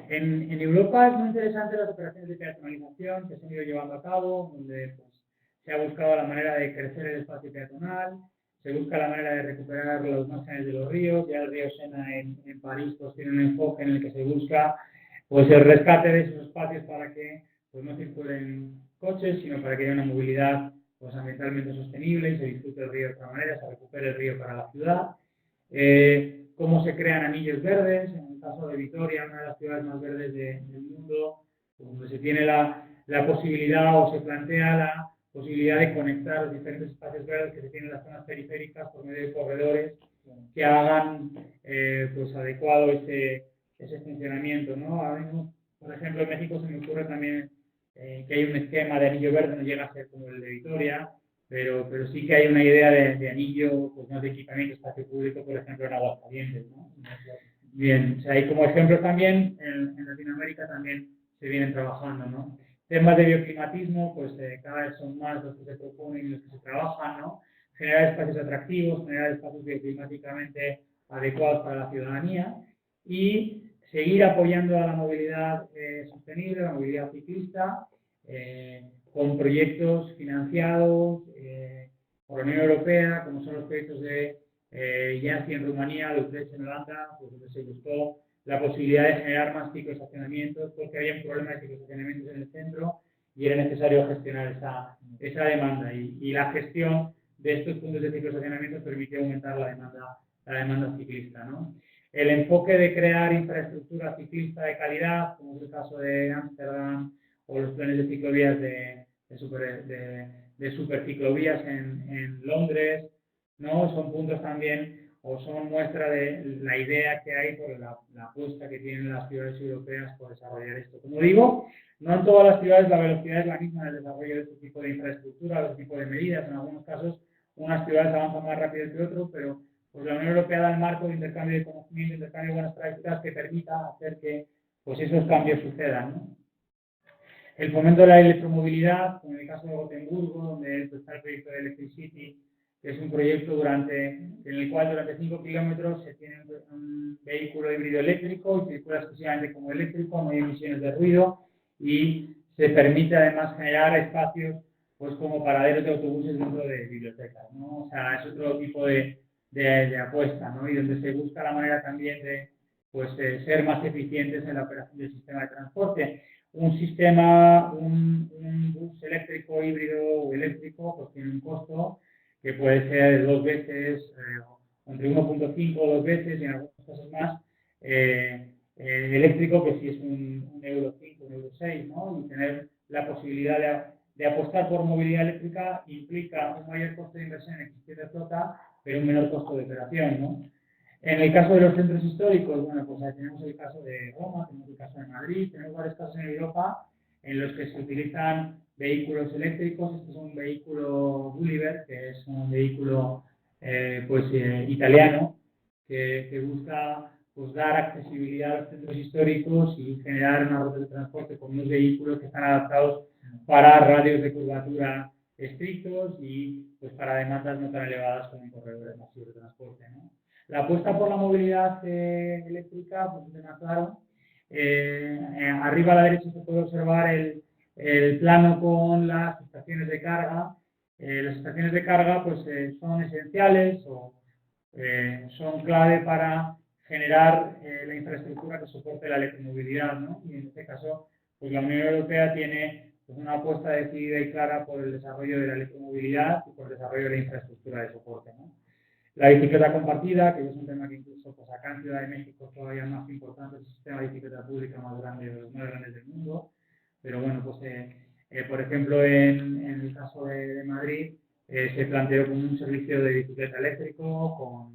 En Europa es muy interesante las operaciones de peatonalización que se han ido llevando a cabo, donde pues, se ha buscado la manera de crecer el espacio peatonal, se busca la manera de recuperar los márgenes de los ríos. Ya el río Sena en París pues, tiene un enfoque en el que se busca pues, el rescate de esos espacios para que pues, no circulen coches, sino para que haya una movilidad pues, ambientalmente sostenible y se disfrute el río de otra manera, se recupere el río para la ciudad. Cómo se crean anillos verdes, en el caso de Vitoria, una de las ciudades más verdes del mundo, donde se tiene la posibilidad o se plantea la posibilidad de conectar los diferentes espacios verdes que se tienen en las zonas periféricas por medio de corredores que hagan pues adecuado ese funcionamiento, ¿no? Ahora mismo, por ejemplo, en México se me ocurre también que hay un esquema de anillo verde, no llega a ser como el de Vitoria, pero sí que hay una idea de anillo, pues no de equipamiento espacio público, por ejemplo, en Aguascalientes, ¿no? Bien, o sea, y como ejemplo también, en Latinoamérica también se vienen trabajando, ¿no? Temas de bioclimatismo, pues cada vez son más los que se proponen y los que se trabajan, ¿no? Generar espacios atractivos, generar espacios bioclimáticamente adecuados para la ciudadanía y seguir apoyando a la movilidad sostenible, la movilidad ciclista, con proyectos financiados por la Unión Europea, como son los proyectos de Iași en Rumanía, de Utrecht en Holanda, pues donde se buscó la posibilidad de generar más cicloestacionamientos, porque había un problema de cicloestacionamientos en el centro y era necesario gestionar esa demanda. Y la gestión de estos puntos de cicloestacionamientos permitió aumentar la demanda ciclista, ¿no? El enfoque de crear infraestructura ciclista de calidad, como es el caso de Ámsterdam, o los planes de ciclovías de superciclovías en Londres, ¿no? Son puntos también, o son muestra de la idea que hay por la apuesta que tienen las ciudades europeas por desarrollar esto. Como digo, no en todas las ciudades la velocidad es la misma del desarrollo de este tipo de infraestructura, de este tipo de medidas. En algunos casos, unas ciudades avanzan más rápido que otras, pero pues la Unión Europea da el marco de intercambio de conocimiento, intercambio de buenas prácticas que permita hacer que pues, esos cambios sucedan, ¿no? El fomento de la electromovilidad, como en el caso de Gotemburgo, donde está el proyecto de Electricity, que es un proyecto en el cual durante 5 kilómetros se tiene un vehículo híbrido eléctrico y circula exclusivamente como eléctrico, no hay emisiones de ruido y se permite además generar espacios pues como paraderos de autobuses dentro de bibliotecas, ¿no? O sea, es otro tipo de apuesta, ¿no? Y donde se busca la manera también de pues, ser más eficientes en la operación del sistema de transporte. Un bus eléctrico, híbrido o eléctrico, pues tiene un costo que puede ser de 2 veces, entre 1.5 o 2 veces, y en algunos casos más, eléctrico, que si es un euro 5, un euro 6, ¿no? Y tener la posibilidad de apostar por movilidad eléctrica implica un mayor coste de inversión en existir de flota, pero un menor costo de operación, ¿no? En el caso de los centros históricos, bueno, pues ahí tenemos el caso de Roma, tenemos el caso de Madrid, tenemos varios casos en Europa en los que se utilizan vehículos eléctricos. Este es un vehículo Gulliver, que es un vehículo italiano, que busca pues, dar accesibilidad a los centros históricos y generar una ruta de transporte con unos vehículos que están adaptados para radios de curvatura estrictos y pues, para demandas no tan elevadas como en corredores masivos de transporte, ¿no? La apuesta por la movilidad eléctrica, pues es tema claro. Arriba a la derecha se puede observar el plano con las estaciones de carga. Las estaciones de carga pues, son esenciales o son clave para generar la infraestructura que soporte la electromovilidad, ¿no? Y en este caso, pues la Unión Europea tiene pues, una apuesta decidida y clara por el desarrollo de la electromovilidad y por el desarrollo de la infraestructura de soporte, ¿no? La bicicleta compartida, que es un tema que incluso pues, acá en Ciudad de México es todavía más importante, es el sistema de bicicleta pública más grande de los más grandes del mundo. Pero bueno, pues por ejemplo, en el caso de Madrid, se planteó como un servicio de bicicleta eléctrico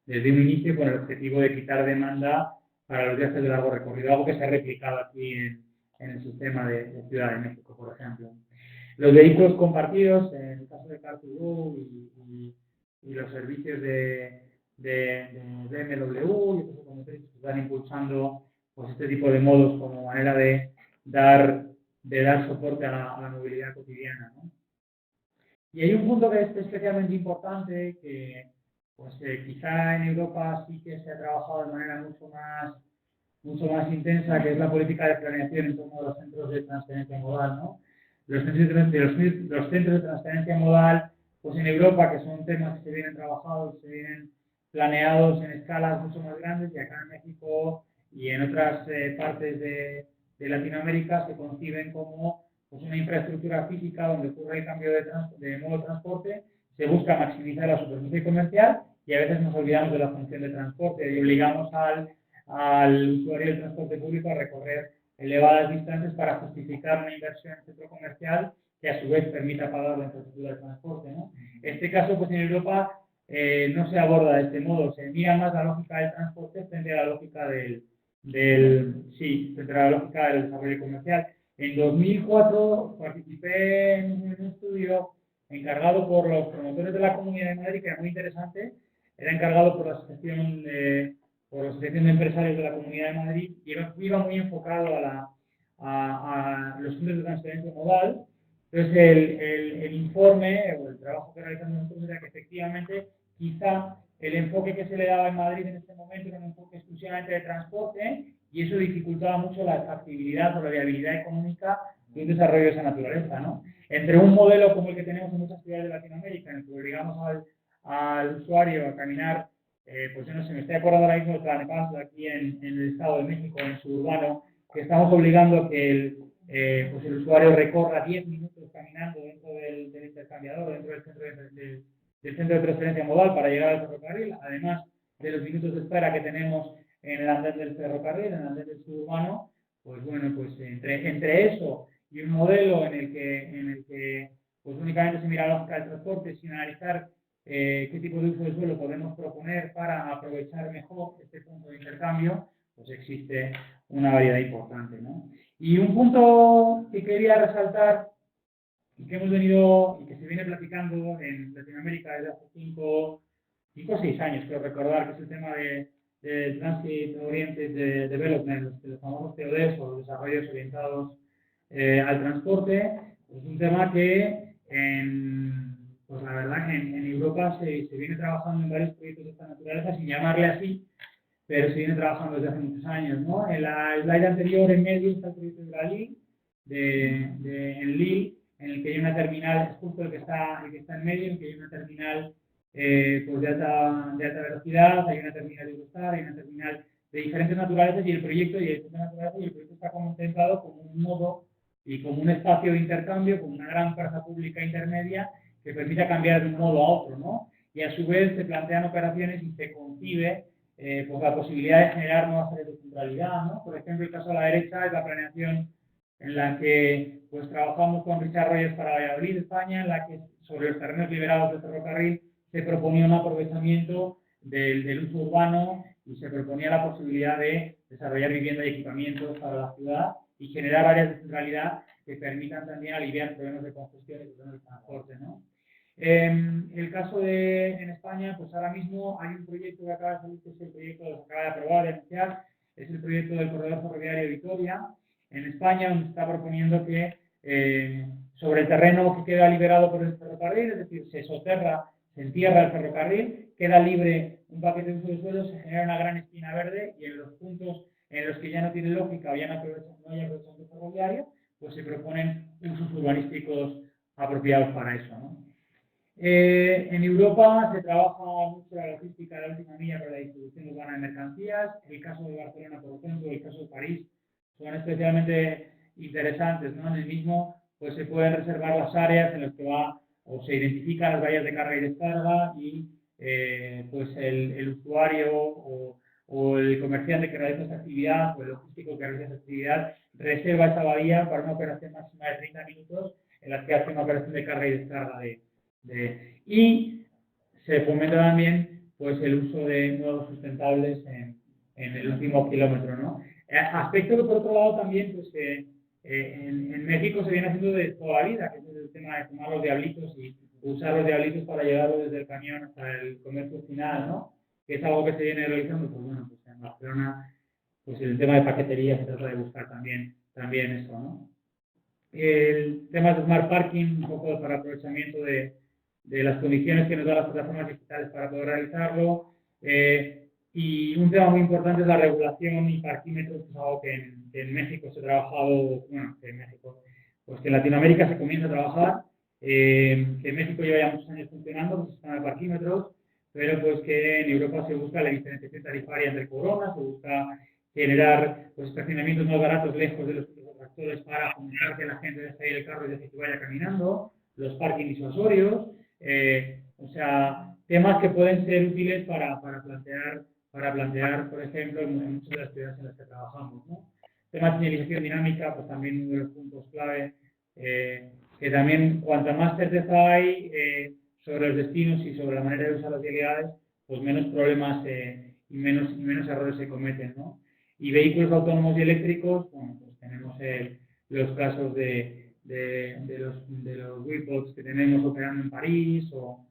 desde un inicio con el objetivo de quitar demanda para los viajes de largo recorrido, algo que se ha replicado aquí en el sistema de Ciudad de México, por ejemplo. Los vehículos compartidos, en el caso de Car2Go y los servicios de BMW y otros automotrices que están impulsando pues, este tipo de modos como manera de dar soporte a la movilidad cotidiana, ¿no? Y hay un punto que es especialmente importante que pues, quizá en Europa sí que se ha trabajado de manera mucho más intensa, que es la política de planeación en torno a los centros de transferencia modal, ¿no? Los centros de transferencia modal pues en Europa, que son temas que se vienen trabajados, se vienen planeados en escalas mucho más grandes, y acá en México y en otras partes de Latinoamérica se conciben como pues, una infraestructura física donde ocurre el cambio de modo de transporte, se busca maximizar la superficie comercial y a veces nos olvidamos de la función de transporte y obligamos al usuario del transporte público a recorrer elevadas distancias para justificar una inversión en el centro comercial que a su vez permita pagar la infraestructura de transporte, ¿no? En este caso, pues en Europa no se aborda de este modo, se mira más la lógica del transporte frente a la lógica del desarrollo comercial. En 2004 participé en un estudio encargado por los promotores de la Comunidad de Madrid, que era muy interesante, era encargado por la Asociación la Asociación de Empresarios de la Comunidad de Madrid, y iba muy enfocado a los puntos de transferencia modal. Entonces, el informe o el trabajo que realizamos nosotros era que efectivamente quizá el enfoque que se le daba en Madrid en este momento era un enfoque exclusivamente de transporte, y eso dificultaba mucho la factibilidad o la viabilidad económica de un desarrollo de esa naturaleza, ¿no? Entre un modelo como el que tenemos en muchas ciudades de Latinoamérica, en el que obligamos al usuario a caminar, pues yo no sé, me estoy acordando ahora mismo de Tlalnepantla, aquí en el Estado de México, en suburbano, que estamos obligando a que pues el usuario recorra 10 minutos caminando dentro del intercambiador, dentro del centro de transferencia modal para llegar al ferrocarril, además de los minutos de espera que tenemos en el andén del ferrocarril, en el andén del suburbano. Pues bueno, pues entre eso y un modelo en el que pues únicamente se mira la lógica del transporte sin analizar qué tipo de uso del suelo podemos proponer para aprovechar mejor este punto de intercambio, pues existe una variedad importante, ¿no? Y un punto que quería resaltar y que hemos venido y que se viene platicando en Latinoamérica desde hace 5 o 6 años, creo recordar, que es el tema de Transit Oriented Development, los famosos TODs o desarrollos orientados al transporte. Es un tema que, pues la verdad, en Europa se viene trabajando en varios proyectos de esta naturaleza, sin llamarle así, pero se viene trabajando desde hace muchos años, ¿no? En la slide anterior, en medio, está el proyecto de la Lille, en Lille, en el que hay una terminal, es justo el que está en medio, en el que hay una terminal pues de alta velocidad, hay una terminal de Eurostar, hay una terminal de diferentes naturalezas y el proyecto está contemplado como un nodo y como un espacio de intercambio, como una gran fuerza pública intermedia que permita cambiar de un nodo a otro, ¿no? Y a su vez se plantean operaciones y se concibe pues la posibilidad de generar nuevas áreas de centralidad, ¿no? Por ejemplo, el caso a la derecha es la planeación en la que pues trabajamos con Richard Rogers para Valladolid, España, en la que sobre los terrenos liberados del ferrocarril se proponía un aprovechamiento del uso urbano y se proponía la posibilidad de desarrollar vivienda y equipamientos para la ciudad y generar áreas de centralidad que permitan también aliviar problemas de congestión y problemas de transporte, ¿no? El caso en España, pues ahora mismo hay un proyecto que acaba de salir, que es el proyecto que se acaba de aprobar, de anunciar, es el proyecto del corredor ferroviario de Vitoria, en España, donde se está proponiendo que sobre el terreno que queda liberado por el ferrocarril, es decir, se soterra, se entierra el ferrocarril, queda libre un paquete de uso de suelo, se genera una gran espina verde y en los puntos en los que ya no tiene lógica o ya no hay aprovechamiento ferroviario, pues se proponen usos urbanísticos apropiados para eso, ¿no? En Europa se trabaja mucho la logística de la última milla para la distribución urbana de mercancías. El caso de Barcelona, por ejemplo, el caso de París, son especialmente interesantes, ¿no? En el mismo, pues se pueden reservar las áreas en las que o se identifican las vallas de carga y descarga y pues el usuario o el comerciante que realiza esta actividad o el logístico que realiza esta actividad reserva esa bahía para una operación máxima de 30 minutos en la que hace una operación de carga y descarga y se fomenta también pues el uso de nuevos sustentables en el último kilómetro, ¿no? Aspecto que por otro lado también pues en México se viene haciendo de toda la vida, que es el tema de fumar los diablitos y usar los diablitos para llevarlo desde el camión hasta el comercio final, ¿no? Que es algo que se viene realizando, pues bueno, pues en Barcelona, pues el tema de paquetería se trata de buscar también eso, ¿no? El tema de Smart Parking, un poco para aprovechamiento de las condiciones que nos dan las plataformas digitales para poder realizarlo. Y un tema muy importante es la regulación y parquímetros, que es algo que en México se ha trabajado, bueno, que en México, pues que en Latinoamérica se comienza a trabajar, que en México lleva ya muchos años funcionando, pues el sistema de parquímetros, pero pues que en Europa se busca la diferenciación tarifaria entre coronas, se busca generar pues estacionamientos más baratos lejos de los tractores para fomentar que la gente deje ir el carro y deje que vaya caminando, los parking disuasorios, o sea, temas que pueden ser útiles para plantear, por ejemplo, en muchas de las ciudades en las que trabajamos, ¿no? Temas de señalización dinámica, pues también uno de los puntos clave, que también cuanta más certeza hay sobre los destinos y sobre la manera de usar las vialidades, pues menos problemas y menos errores se cometen, ¿no? Y vehículos autónomos y eléctricos, bueno, pues tenemos los casos de los Wheelbots que tenemos operando en París, o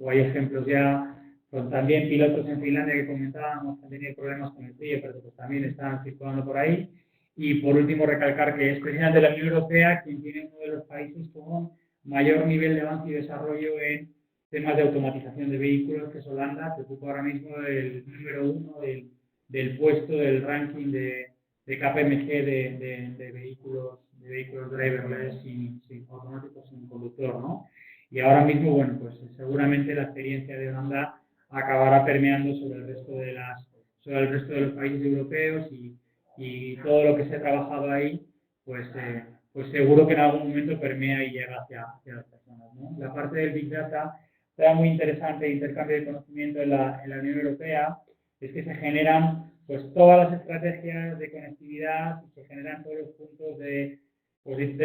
hay ejemplos ya, con también pilotos en Finlandia que comentábamos que han tenido problemas con el frío, pero pues también están circulando por ahí. Y por último, recalcar que es precisamente la Unión Europea quien tiene uno de los países con mayor nivel de avance y desarrollo en temas de automatización de vehículos, que es Holanda, que ocupa ahora mismo el número 1 del puesto del ranking de KPMG de vehículos driverless sin automáticos sin conductor, ¿no? Y ahora mismo, bueno, pues seguramente la experiencia de Holanda acabará permeando sobre el resto de los países europeos y todo lo que se ha trabajado ahí, pues seguro que en algún momento permea y llega hacia las personas, ¿no? La parte del Big Data era muy interesante, el intercambio de conocimiento en la Unión Europea, es que se generan pues todas las estrategias de conectividad, se generan todos los puntos de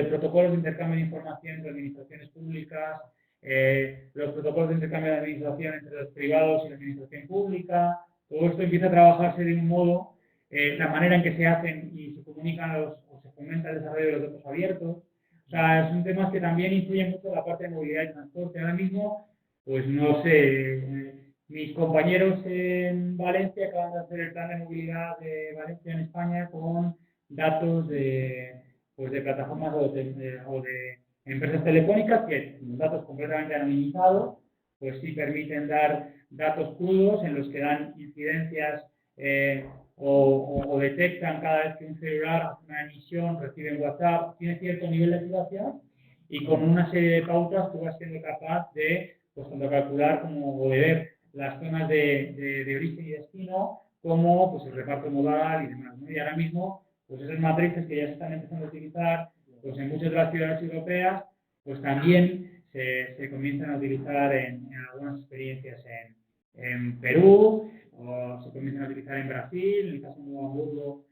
protocolos de intercambio de información entre administraciones públicas, los protocolos de intercambio de administración entre los privados y la administración pública. Todo esto empieza a trabajarse de un modo, la manera en que se hacen y se comunican o se fomenta el desarrollo de los datos abiertos. O sea, son temas que también influyen mucho en la parte de movilidad y transporte. Ahora mismo, pues no sé, mis compañeros en Valencia acaban de hacer el plan de movilidad de Valencia en España con datos de plataformas o de empresas telefónicas que, datos completamente anonimizados, pues sí permiten dar datos crudos en los que dan incidencias o detectan cada vez que un celular hace una emisión, recibe un WhatsApp, tiene cierto nivel de activación y con una serie de pautas tú vas siendo capaz de, pues tanto calcular como o de ver las zonas de origen y destino, como pues el reparto modal y demás, ¿no? Y ahora mismo, pues esas matrices que ya se están empezando a utilizar pues en muchas de las ciudades europeas, pues también se comienzan a utilizar en algunas experiencias en Perú, o se comienzan a utilizar en Brasil, en el caso de Nuevo Hamburgo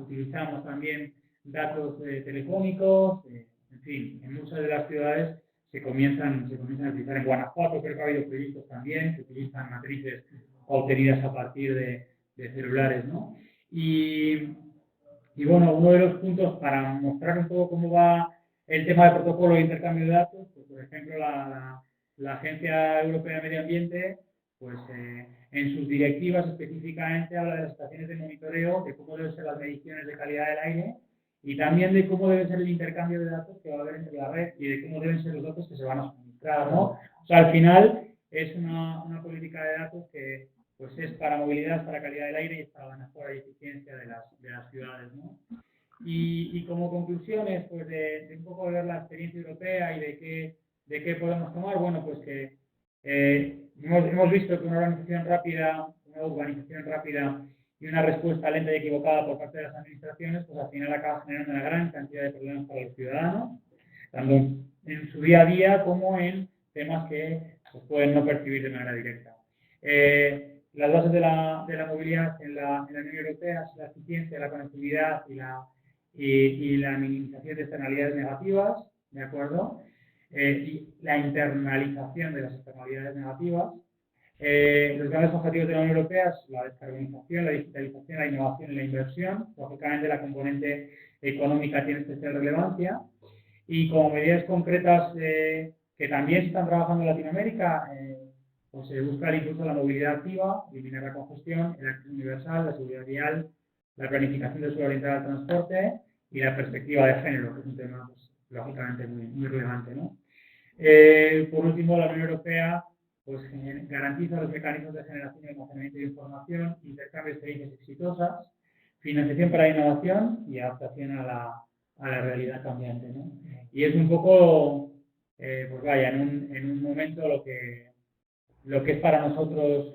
utilizamos también datos telefónicos, en fin, en muchas de las ciudades se comienzan a utilizar. En Guanajuato creo que ha habido proyectos también que utilizan matrices obtenidas a partir de celulares, ¿no? Y bueno, uno de los puntos para mostrar un poco cómo va el tema de protocolo de intercambio de datos, pues por ejemplo la Agencia Europea de Medio Ambiente, pues en sus directivas específicamente habla de las estaciones de monitoreo, de cómo deben ser las mediciones de calidad del aire y también de cómo debe ser el intercambio de datos que va a haber entre la red y de cómo deben ser los datos que se van a suministrar, ¿no? O sea, al final es una política de datos que pues es para movilidad, para calidad del aire y para la mejora y eficiencia de las ciudades, ¿no? Y como conclusiones, pues de un poco ver la experiencia europea y de qué podemos tomar, bueno, pues que hemos visto que una urbanización rápida y una respuesta lenta y equivocada por parte de las administraciones, pues al final acaba generando una gran cantidad de problemas para los ciudadanos, tanto en su día a día como en temas que pues, pueden no percibir de manera directa. Las bases de la movilidad en la Unión Europea es la eficiencia, la conectividad y la minimización de externalidades negativas, ¿de acuerdo? Y la internalización de las externalidades negativas. Los grandes objetivos de la Unión Europea es la descarbonización, la digitalización, la innovación y la inversión. Lógicamente, la componente económica tiene especial relevancia. Y como medidas concretas que también se están trabajando en Latinoamérica, pues se busca el impulso de la movilidad activa, eliminar la congestión, el acceso universal, la seguridad vial, la planificación del suelo orientada al transporte y la perspectiva de género, que es un tema pues, lógicamente muy relevante, ¿no? Por último, la Unión Europea pues, garantiza los mecanismos de generación y almacenamiento de información, intercambio de experiencias exitosas, financiación para la innovación y adaptación a la realidad cambiante, ¿no? Y es un poco, pues vaya, en un momento lo que es para nosotros,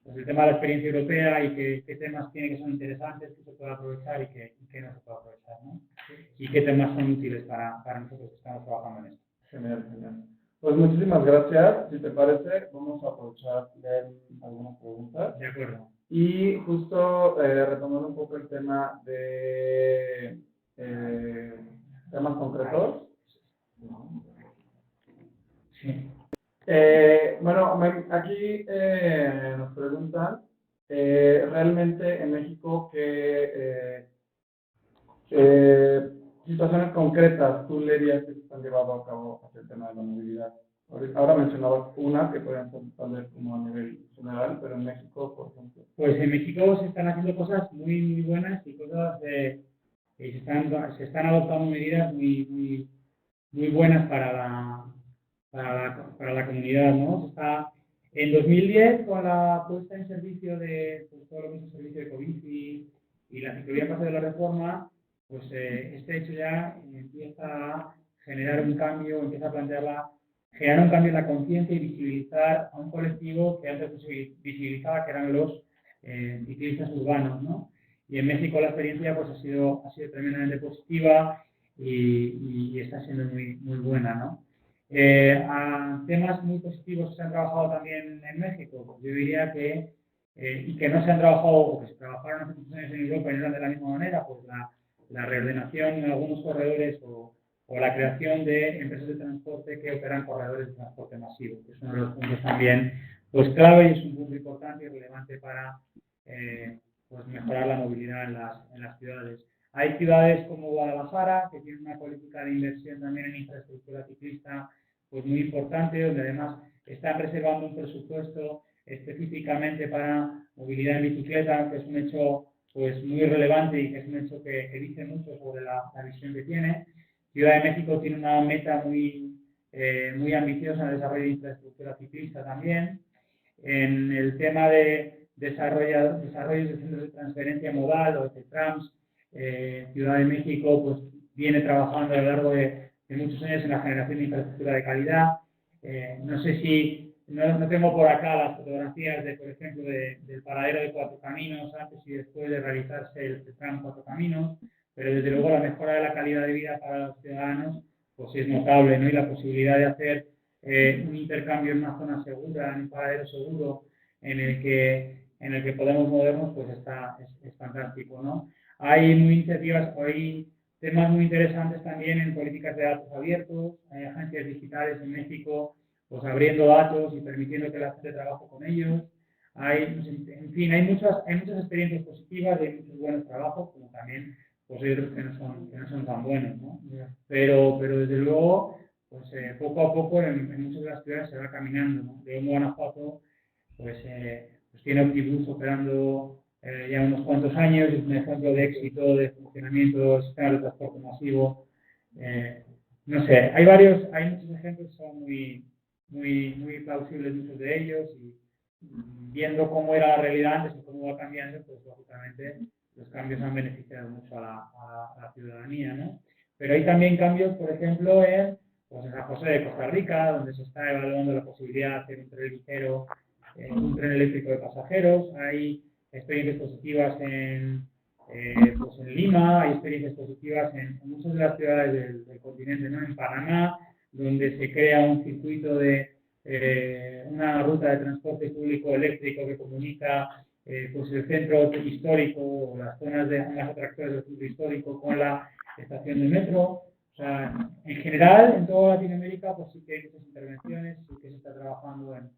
pues el tema de la experiencia europea y qué temas tiene que son interesantes, que se puede aprovechar y que no se puede aprovechar, ¿no? Y qué temas son útiles para nosotros que estamos trabajando en esto. Genial, genial. Pues muchísimas gracias. Si te parece, vamos a aprovechar leer algunas preguntas. De acuerdo. Y justo retomando un poco el tema de temas concretos. Sí. Bueno, aquí nos preguntan realmente en México qué situaciones concretas tú le dirías que se están llevando a cabo hacia el tema de la movilidad. Ahora mencionabas una que podrían ser tal vez como a nivel general, pero en México, por ejemplo. Pues en México se están haciendo cosas muy buenas y cosas y se están adoptando medidas muy buenas para la comunidad, ¿no? En 2010, con la puesta en servicio de pues, todo lo que es el servicio de Covici y la ciclovía en Paseo de la Reforma, pues este hecho ya empieza a generar un cambio, generar un cambio en la conciencia y visibilizar a un colectivo que antes no se visibilizaba, que eran los ciclistas urbanos, ¿no? Y en México la experiencia pues, ha sido tremendamente positiva y está siendo muy buena, ¿no? A temas muy positivos que se han trabajado también en México, pues yo diría que, y que no se han trabajado, o que se trabajaron hace muchos años en Europa y no eran de la misma manera, pues la reordenación en algunos corredores o la creación de empresas de transporte que operan corredores de transporte masivo, que es uno de los puntos también pues clave y es un punto importante y relevante para pues mejorar la movilidad en las ciudades. Hay ciudades como Guadalajara, que tienen una política de inversión también en infraestructura ciclista pues muy importante, donde además están reservando un presupuesto específicamente para movilidad en bicicleta, que es un hecho pues muy relevante y que es un hecho que dice mucho sobre la visión que tiene. Ciudad de México tiene una meta muy ambiciosa en el desarrollo de infraestructura ciclista también. En el tema de desarrollo de centros de transferencia modal o de trams, Ciudad de México pues, viene trabajando a lo largo de muchos años en la generación de infraestructura de calidad. No sé si, no tengo por acá las fotografías, por ejemplo, del paradero de Cuatro Caminos antes y después de realizarse el tram Cuatro Caminos, pero desde luego la mejora de la calidad de vida para los ciudadanos pues es notable, ¿no? Y la posibilidad de hacer un intercambio en una zona segura, en un paradero seguro, en el que podemos movernos, pues es fantástico, ¿no? Hay temas muy interesantes también en políticas de datos abiertos, hay agencias digitales en México, pues abriendo datos y permitiendo que la gente trabaje con ellos. En fin, hay muchas experiencias positivas y hay muchos buenos trabajos, como también pues hay otros que no son tan buenos, ¿no? Pero desde luego, pues poco a poco en muchas de las ciudades se va caminando, ¿no? León, Guanajuato, pues tiene Optibus operando ya unos cuantos años, es un ejemplo de éxito, de funcionamiento del sistema de transporte masivo. No sé, hay muchos ejemplos que son muy plausibles, muchos de ellos, y viendo cómo era la realidad antes y cómo va cambiando, pues lógicamente los cambios han beneficiado mucho a la ciudadanía, ¿no? Pero hay también cambios, por ejemplo, pues en San José de Costa Rica, donde se está evaluando la posibilidad de hacer un tren ligero, un tren eléctrico de pasajeros. Hay experiencias positivas pues en Lima, hay experiencias positivas en muchas de las ciudades del continente, ¿no? En Panamá, donde se crea un circuito de una ruta de transporte público eléctrico que comunica pues el centro histórico o las zonas de las atracciones del centro histórico con la estación de metro. O sea, en general, en toda Latinoamérica, pues sí que hay muchas intervenciones, sí que se está trabajando en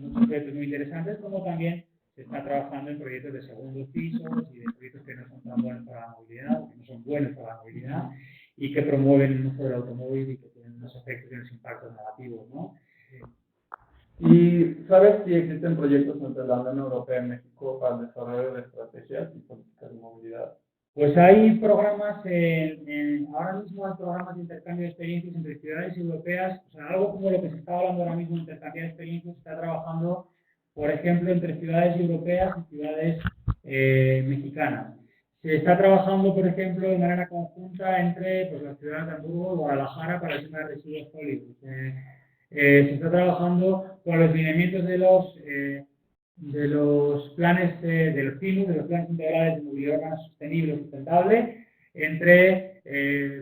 muchos proyectos muy interesantes, como también se está trabajando en proyectos de segundos pisos y de proyectos que no son tan buenos para la movilidad, que no son buenos para la movilidad y que promueven el uso del automóvil y que tienen unos efectos y unos impactos negativos, ¿no? ¿Y sabes si existen proyectos entre la Unión Europea y México para el desarrollo de estrategias y políticas de movilidad? Pues hay programas, ahora mismo hay programas de intercambio de experiencias entre ciudades europeas, o sea, algo como lo que se está hablando ahora mismo, intercambiar experiencias, se está trabajando, por ejemplo, entre ciudades europeas y ciudades mexicanas. Se está trabajando, por ejemplo, de manera conjunta entre pues, las ciudades de Hamburgo y Guadalajara para el tema de residuos sólidos. Se está trabajando con los lineamientos de los planes de los PIMU, de los planes integrales de movilidad urbana sostenible y sustentable, entre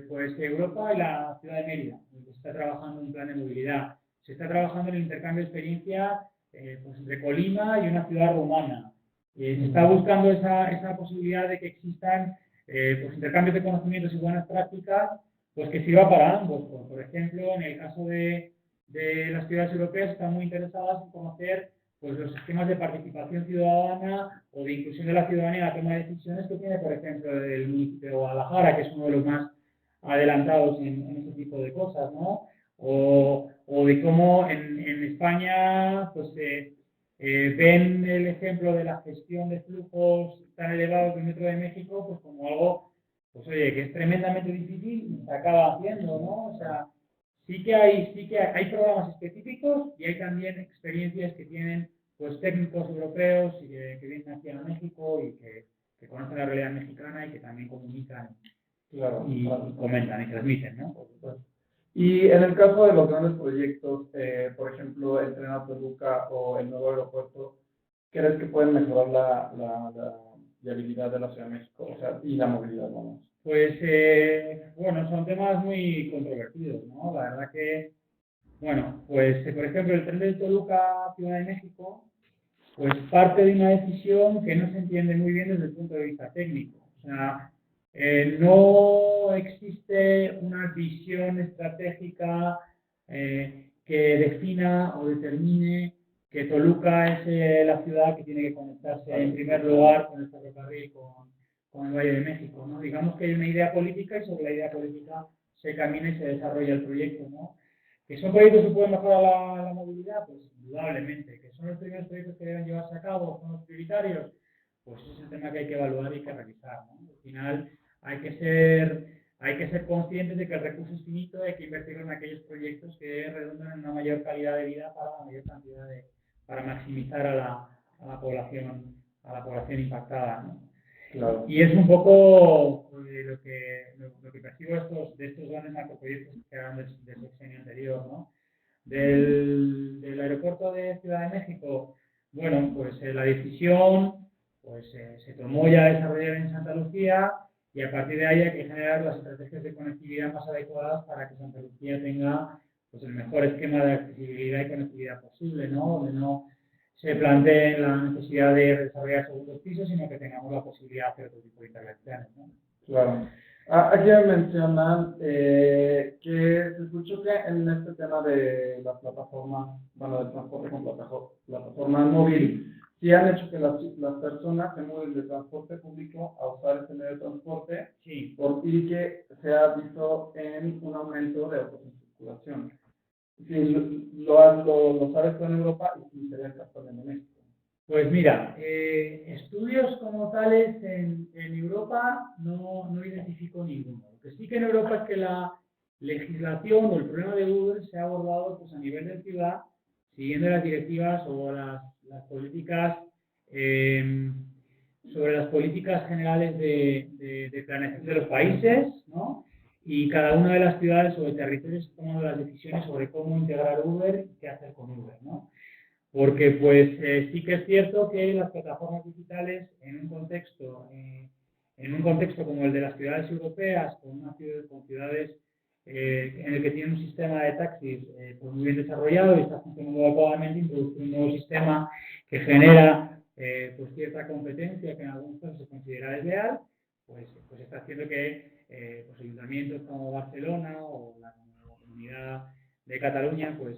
pues Europa y la ciudad de Mérida, donde se está trabajando un plan de movilidad. Se está trabajando en el intercambio de experiencia pues entre Colima y una ciudad romana. Se está buscando esa posibilidad de que existan pues intercambios de conocimientos y buenas prácticas pues que sirva para ambos. Por ejemplo, en el caso de las ciudades europeas están muy interesadas en conocer pues, los esquemas de participación ciudadana o de inclusión de la ciudadanía en la toma de decisiones que tiene, por ejemplo, el municipio de Guadalajara, que es uno de los más adelantados en este tipo de cosas, ¿no? O o de cómo en España pues, ven el ejemplo de la gestión de flujos tan elevados del Metro de México pues, como algo, pues oye, que es tremendamente difícil y se acaba haciendo, ¿no? O sea, sí que hay programas específicos y hay también experiencias que tienen pues técnicos europeos y que vienen aquí a México y que conocen la realidad mexicana y que también comunican Claro, y claro. comentan y transmiten, ¿no? Por supuesto. Y en el caso de los grandes proyectos, por ejemplo, el Tren a Toluca o el nuevo aeropuerto, ¿crees que pueden mejorar la viabilidad de la Ciudad de México? O sea, y la movilidad, vamos. Pues, bueno, son temas muy controvertidos, ¿no? La verdad que, bueno, pues, por ejemplo, el tren de Toluca a Ciudad de México, pues parte de una decisión que no se entiende muy bien desde el punto de vista técnico. O sea, no existe una visión estratégica que defina o determine que Toluca es la ciudad que tiene que conectarse en primer lugar con el ferrocarril, con el Valle de México, ¿no? Digamos que hay una idea política y sobre la idea política se camina y se desarrolla el proyecto, ¿no? ¿Que son proyectos que pueden mejorar la movilidad? Pues indudablemente. ¿Que son los primeros proyectos que deben llevarse a cabo? ¿Son los prioritarios? Pues ese es el tema que hay que evaluar y que revisar, ¿no? Al final hay que ser conscientes de que el recurso es finito y hay que invertirlo en aquellos proyectos que redundan en una mayor calidad de vida para la mayor cantidad para maximizar a la población impactada, ¿no? Claro. Y es un poco lo que percibo de estos grandes macroproyectos que eran del sexenio anterior, ¿no? Del aeropuerto de Ciudad de México, bueno, pues la decisión pues, se tomó ya desarrollar en Santa Lucía y a partir de ahí hay que generar las estrategias de conectividad más adecuadas para que Santa Lucía tenga pues, el mejor esquema de accesibilidad y conectividad posible, ¿no? Donde no se plantee la necesidad de desarrollar segundos pisos, sino que tengamos la posibilidad de hacer otro tipo de intervenciones, ¿no? Claro. Aquí me mencionan que se escuchó que en este tema de las plataformas, bueno, de transporte con plataforma móvil, sí han hecho que las personas se mueven de transporte público a usar este medio de transporte, sí. Y que se ha visto en un aumento de autos en circulación. Sí, lo sabes tú en Europa y sí se ve también en México. Pues mira, estudios como tales en Europa no identifico ninguno. Lo que sí que en Europa es que la legislación o el problema de Uber se ha abordado pues, a nivel de ciudad, siguiendo las directivas o las políticas sobre las políticas generales de planeación de los países, ¿no? Y cada una de las ciudades o de territorios ha tomado las decisiones sobre cómo integrar Uber y qué hacer con Uber, ¿no? Porque pues sí que es cierto que las plataformas digitales en un contexto como el de las ciudades europeas, con ciudades en el que tienen un sistema de taxis pues muy bien desarrollado y está funcionando adecuadamente, introducir un nuevo sistema que genera pues cierta competencia que en algunos casos se considera desleal, pues está haciendo que pues ayuntamientos como Barcelona o la Comunidad de Cataluña pues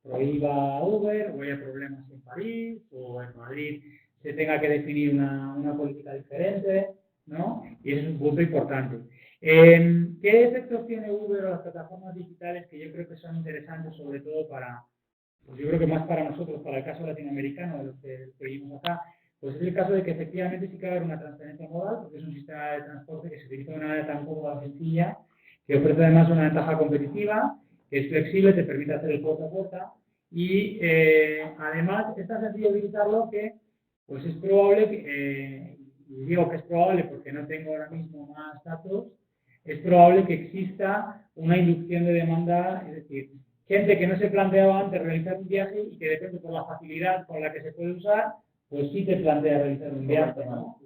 prohíba Uber, o haya problemas en París, o en Madrid se tenga que definir una política diferente, ¿no? Y ese es un punto importante. ¿Qué efectos tiene Uber o las plataformas digitales que yo creo que son interesantes, sobre todo pues yo creo que más para nosotros, para el caso latinoamericano, de los que vivimos acá? Pues es el caso de que efectivamente sí que va a haber una transferencia modal, porque es un sistema de transporte que se utiliza de una manera tan cómoda y sencilla, que ofrece además una ventaja competitiva, que es flexible, te permite hacer el puerta a puerta y además es tan sencillo utilizarlo que pues es probable que, y digo que es probable porque no tengo ahora mismo más datos, es probable que exista una inducción de demanda, es decir, gente que no se planteaba antes realizar un viaje y que depende por la facilidad con la que se puede usar, pues sí te plantea realizar un viaje, ¿no?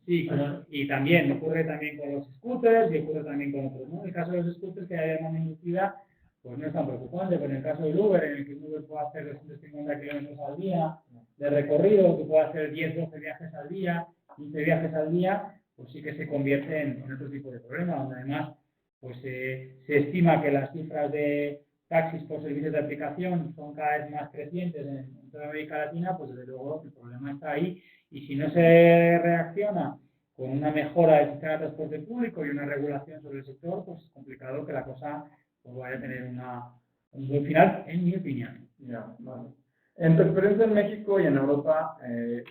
Sí, y también ocurre también con los scooters y ocurre también con otros, ¿no? En el caso de los scooters que haya demanda inducida, pues no es tan preocupante, pero en el caso del Uber, en el que Uber puede hacer 250 kilómetros al día de recorrido, que puede hacer 10, 12 viajes al día, 15 viajes al día, pues sí que se convierte en otro tipo de problema, donde además pues, se estima que las cifras de taxis por servicios de aplicación son cada vez más crecientes en toda América Latina, pues desde luego el problema está ahí y si no se reacciona con una mejora del sistema de transporte público y una regulación sobre el sector, pues es complicado que la cosa pues vaya a tener Al final, en mi opinión. Ya, vale. En tu experiencia en México y en Europa,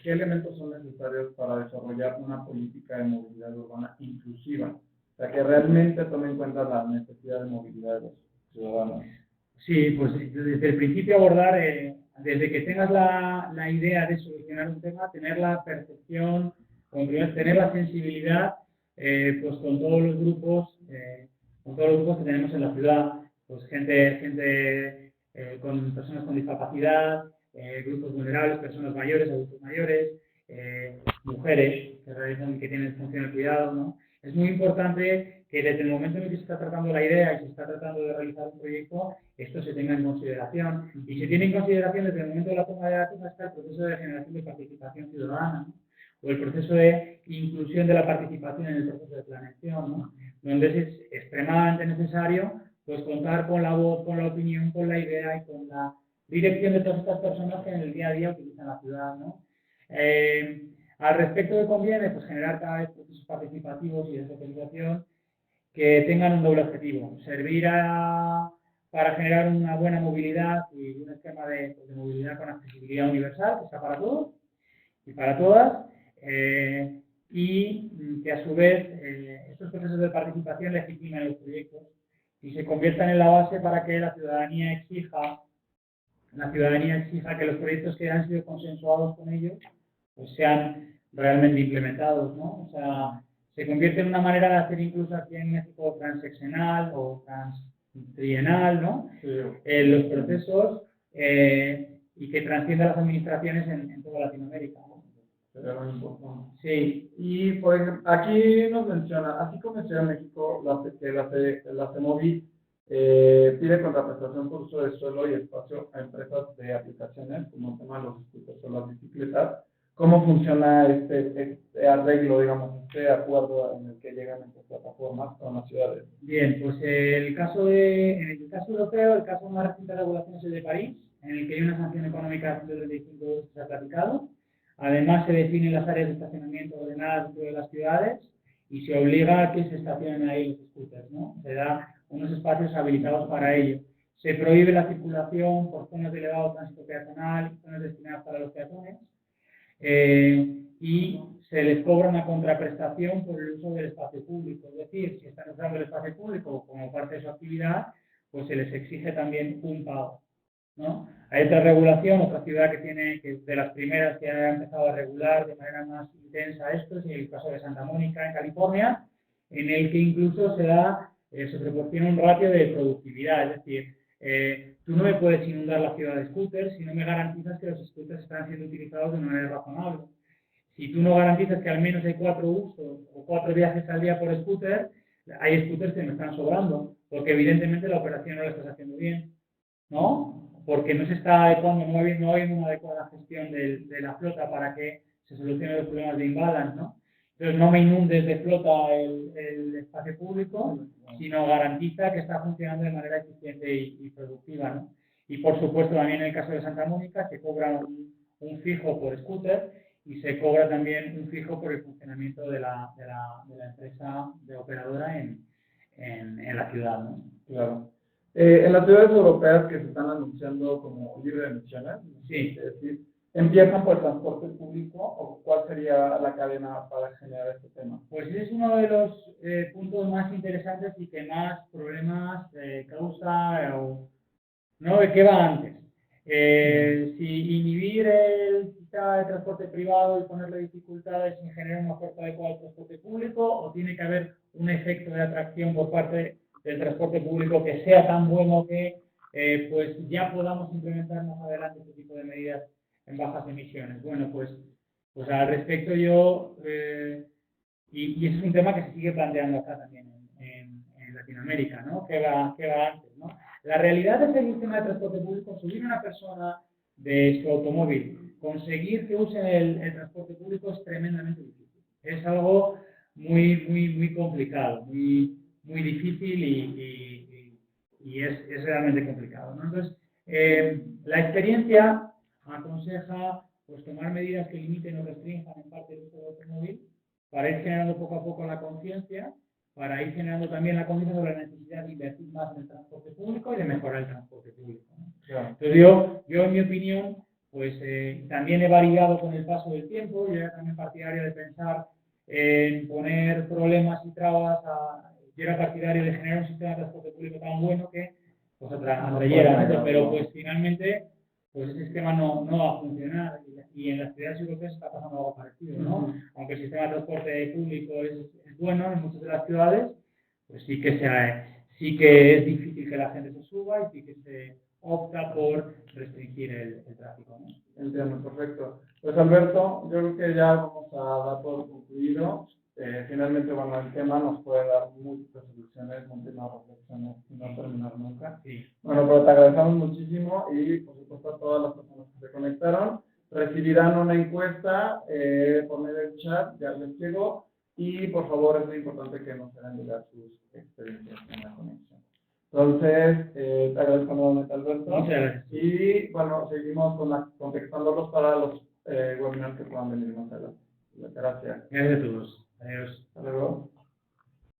¿qué elementos son necesarios para desarrollar una política de movilidad urbana inclusiva? O sea, que realmente tome en cuenta la necesidad de movilidad de los ciudadanos. Sí, pues desde el principio abordar, desde que tengas la idea de solucionar un tema, tener la percepción, tener la sensibilidad, pues con todos los grupos que tenemos en la ciudad, pues gente con personas con discapacidad, grupos vulnerables, personas mayores, adultos mayores, mujeres que tienen función de cuidado, ¿no? Es muy importante que desde el momento en el que se está tratando la idea y se está tratando de realizar un proyecto, esto se tenga en consideración. Y se tiene en consideración desde el momento de la toma de datos hasta el proceso de generación de participación ciudadana, ¿no? O el proceso de inclusión de la participación en el proceso de planeación, ¿no? Donde es extremadamente necesario pues contar con la voz, con la opinión, con la idea y con la dirección de todas estas personas que en el día a día utilizan la ciudad, ¿no? Al respecto de conviene pues, generar cada vez procesos participativos y de socialización que tengan un doble objetivo, para generar una buena movilidad y un esquema de movilidad con accesibilidad universal, que sea para todos y para todas, y que a su vez estos procesos de participación legitimen los proyectos y se conviertan en la base para que la ciudadanía exija que los proyectos que han sido consensuados con ellos pues sean realmente implementados, ¿no? O sea, se convierte en una manera de hacer incluso aquí en México transeccional o transtrienal, ¿no? Sí. Los procesos y que transcienda las administraciones en toda Latinoamérica, ¿no? Sería muy importante. Sí. Y, por ejemplo, aquí nos menciona, así como menciona México, la CEMOVI pide contraprestación por uso de suelo y espacio a empresas de aplicaciones, como el tema de los scooters o las bicicletas. ¿Cómo funciona este arreglo, digamos, este acuerdo en el que llegan estas plataformas con las ciudades? Bien, pues en el caso europeo, el caso más reciente de regulación es el de París, en el que hay una sanción económica de 135 euros que se ha platicado. Además, se definen las áreas de estacionamiento ordenadas dentro de las ciudades y se obliga a que se estacionen ahí los scooters, ¿no? Se da unos espacios habilitados para ello. Se prohíbe la circulación por zonas de elevado tránsito peatonal y zonas destinadas para los peatones. Y se les cobra una contraprestación por el uso del espacio público. Es decir, si están usando el espacio público como parte de su actividad, pues se les exige también un pago, ¿no? Hay otra regulación, otra ciudad que es de las primeras que ha empezado a regular de manera más intensa esto, es el caso de Santa Mónica, en California, en el que incluso se proporciona un ratio de productividad, es decir, tú no me puedes inundar la ciudad de scooters si no me garantizas que los scooters están siendo utilizados de manera razonable. Si tú no garantizas que al menos hay 4 usos o 4 viajes al día por scooter, hay scooters que me están sobrando, porque evidentemente la operación no la estás haciendo bien, ¿no? Porque no se está adecuando, no hay una adecuada gestión de la flota para que se solucionen los problemas de imbalance, ¿no? Entonces no me inundes de flota el espacio público, sino garantiza que está funcionando de manera eficiente y productiva, ¿no? Y por supuesto también en el caso de Santa Mónica se cobra un fijo por scooter y se cobra también un fijo por el funcionamiento de la empresa de operadora en la ciudad, ¿no? Claro. En las ciudades europeas que se están anunciando como libre de emisiones, sí. Es decir, ¿empiezan por el transporte público o cuál sería la cadena para generar este tema? Pues ese es uno de los puntos más interesantes y que más problemas causa, ¿no? ¿De qué va antes? Si inhibir el sistema de transporte privado y ponerle dificultades en generar una oferta adecuada de transporte público, o tiene que haber un efecto de atracción por parte del transporte público que sea tan bueno que pues ya podamos implementar más adelante este tipo de medidas en bajas emisiones. Bueno, pues al respecto yo, y ese es un tema que se sigue planteando acá también en Latinoamérica, ¿no? ¿Qué va antes, ¿no? La realidad es que el sistema de transporte público, subir a una persona de su automóvil, conseguir que use el transporte público es tremendamente difícil. Es algo muy complicado, muy difícil y es realmente complicado, ¿no? Entonces, la experiencia aconseja pues, tomar medidas que limiten o restrinjan en parte el uso del automóvil para ir generando poco a poco la conciencia para ir generando también la conciencia sobre la necesidad de invertir más en el transporte público y de mejorar el transporte público, ¿no? Claro. Entonces yo en mi opinión, pues también he variado con el paso del tiempo. Yo era también partidario de pensar en poner problemas y trabas. Yo era partidario de generar un sistema de transporte público tan bueno que pues atrayera, ¿no? Pero pues finalmente pues ese sistema no va a funcionar, y en las ciudades europeas está pasando algo parecido, ¿no? Aunque el sistema de transporte público es bueno en muchas de las ciudades, pues sí que es difícil que la gente se suba y sí que se opta por restringir el tráfico, ¿no? Entiendo, perfecto. Pues Alberto, yo creo que ya vamos a dar por concluido. Finalmente, bueno, el tema nos puede dar muchas soluciones, muchas reflexiones y no terminar nunca. Sí. Bueno, pero te agradecemos muchísimo y, por supuesto, a todas las personas que se conectaron. Recibirán una encuesta por medio del chat, ya les llegó, y por favor es muy importante que nos hagan llegar sus experiencias en la conexión. Entonces, te agradezco nuevamente, Alberto. Muchas gracias. Y bueno, seguimos contactándolos para los webinars que puedan venir más adelante. Gracias. Gracias a todos. Adiós. Hasta luego.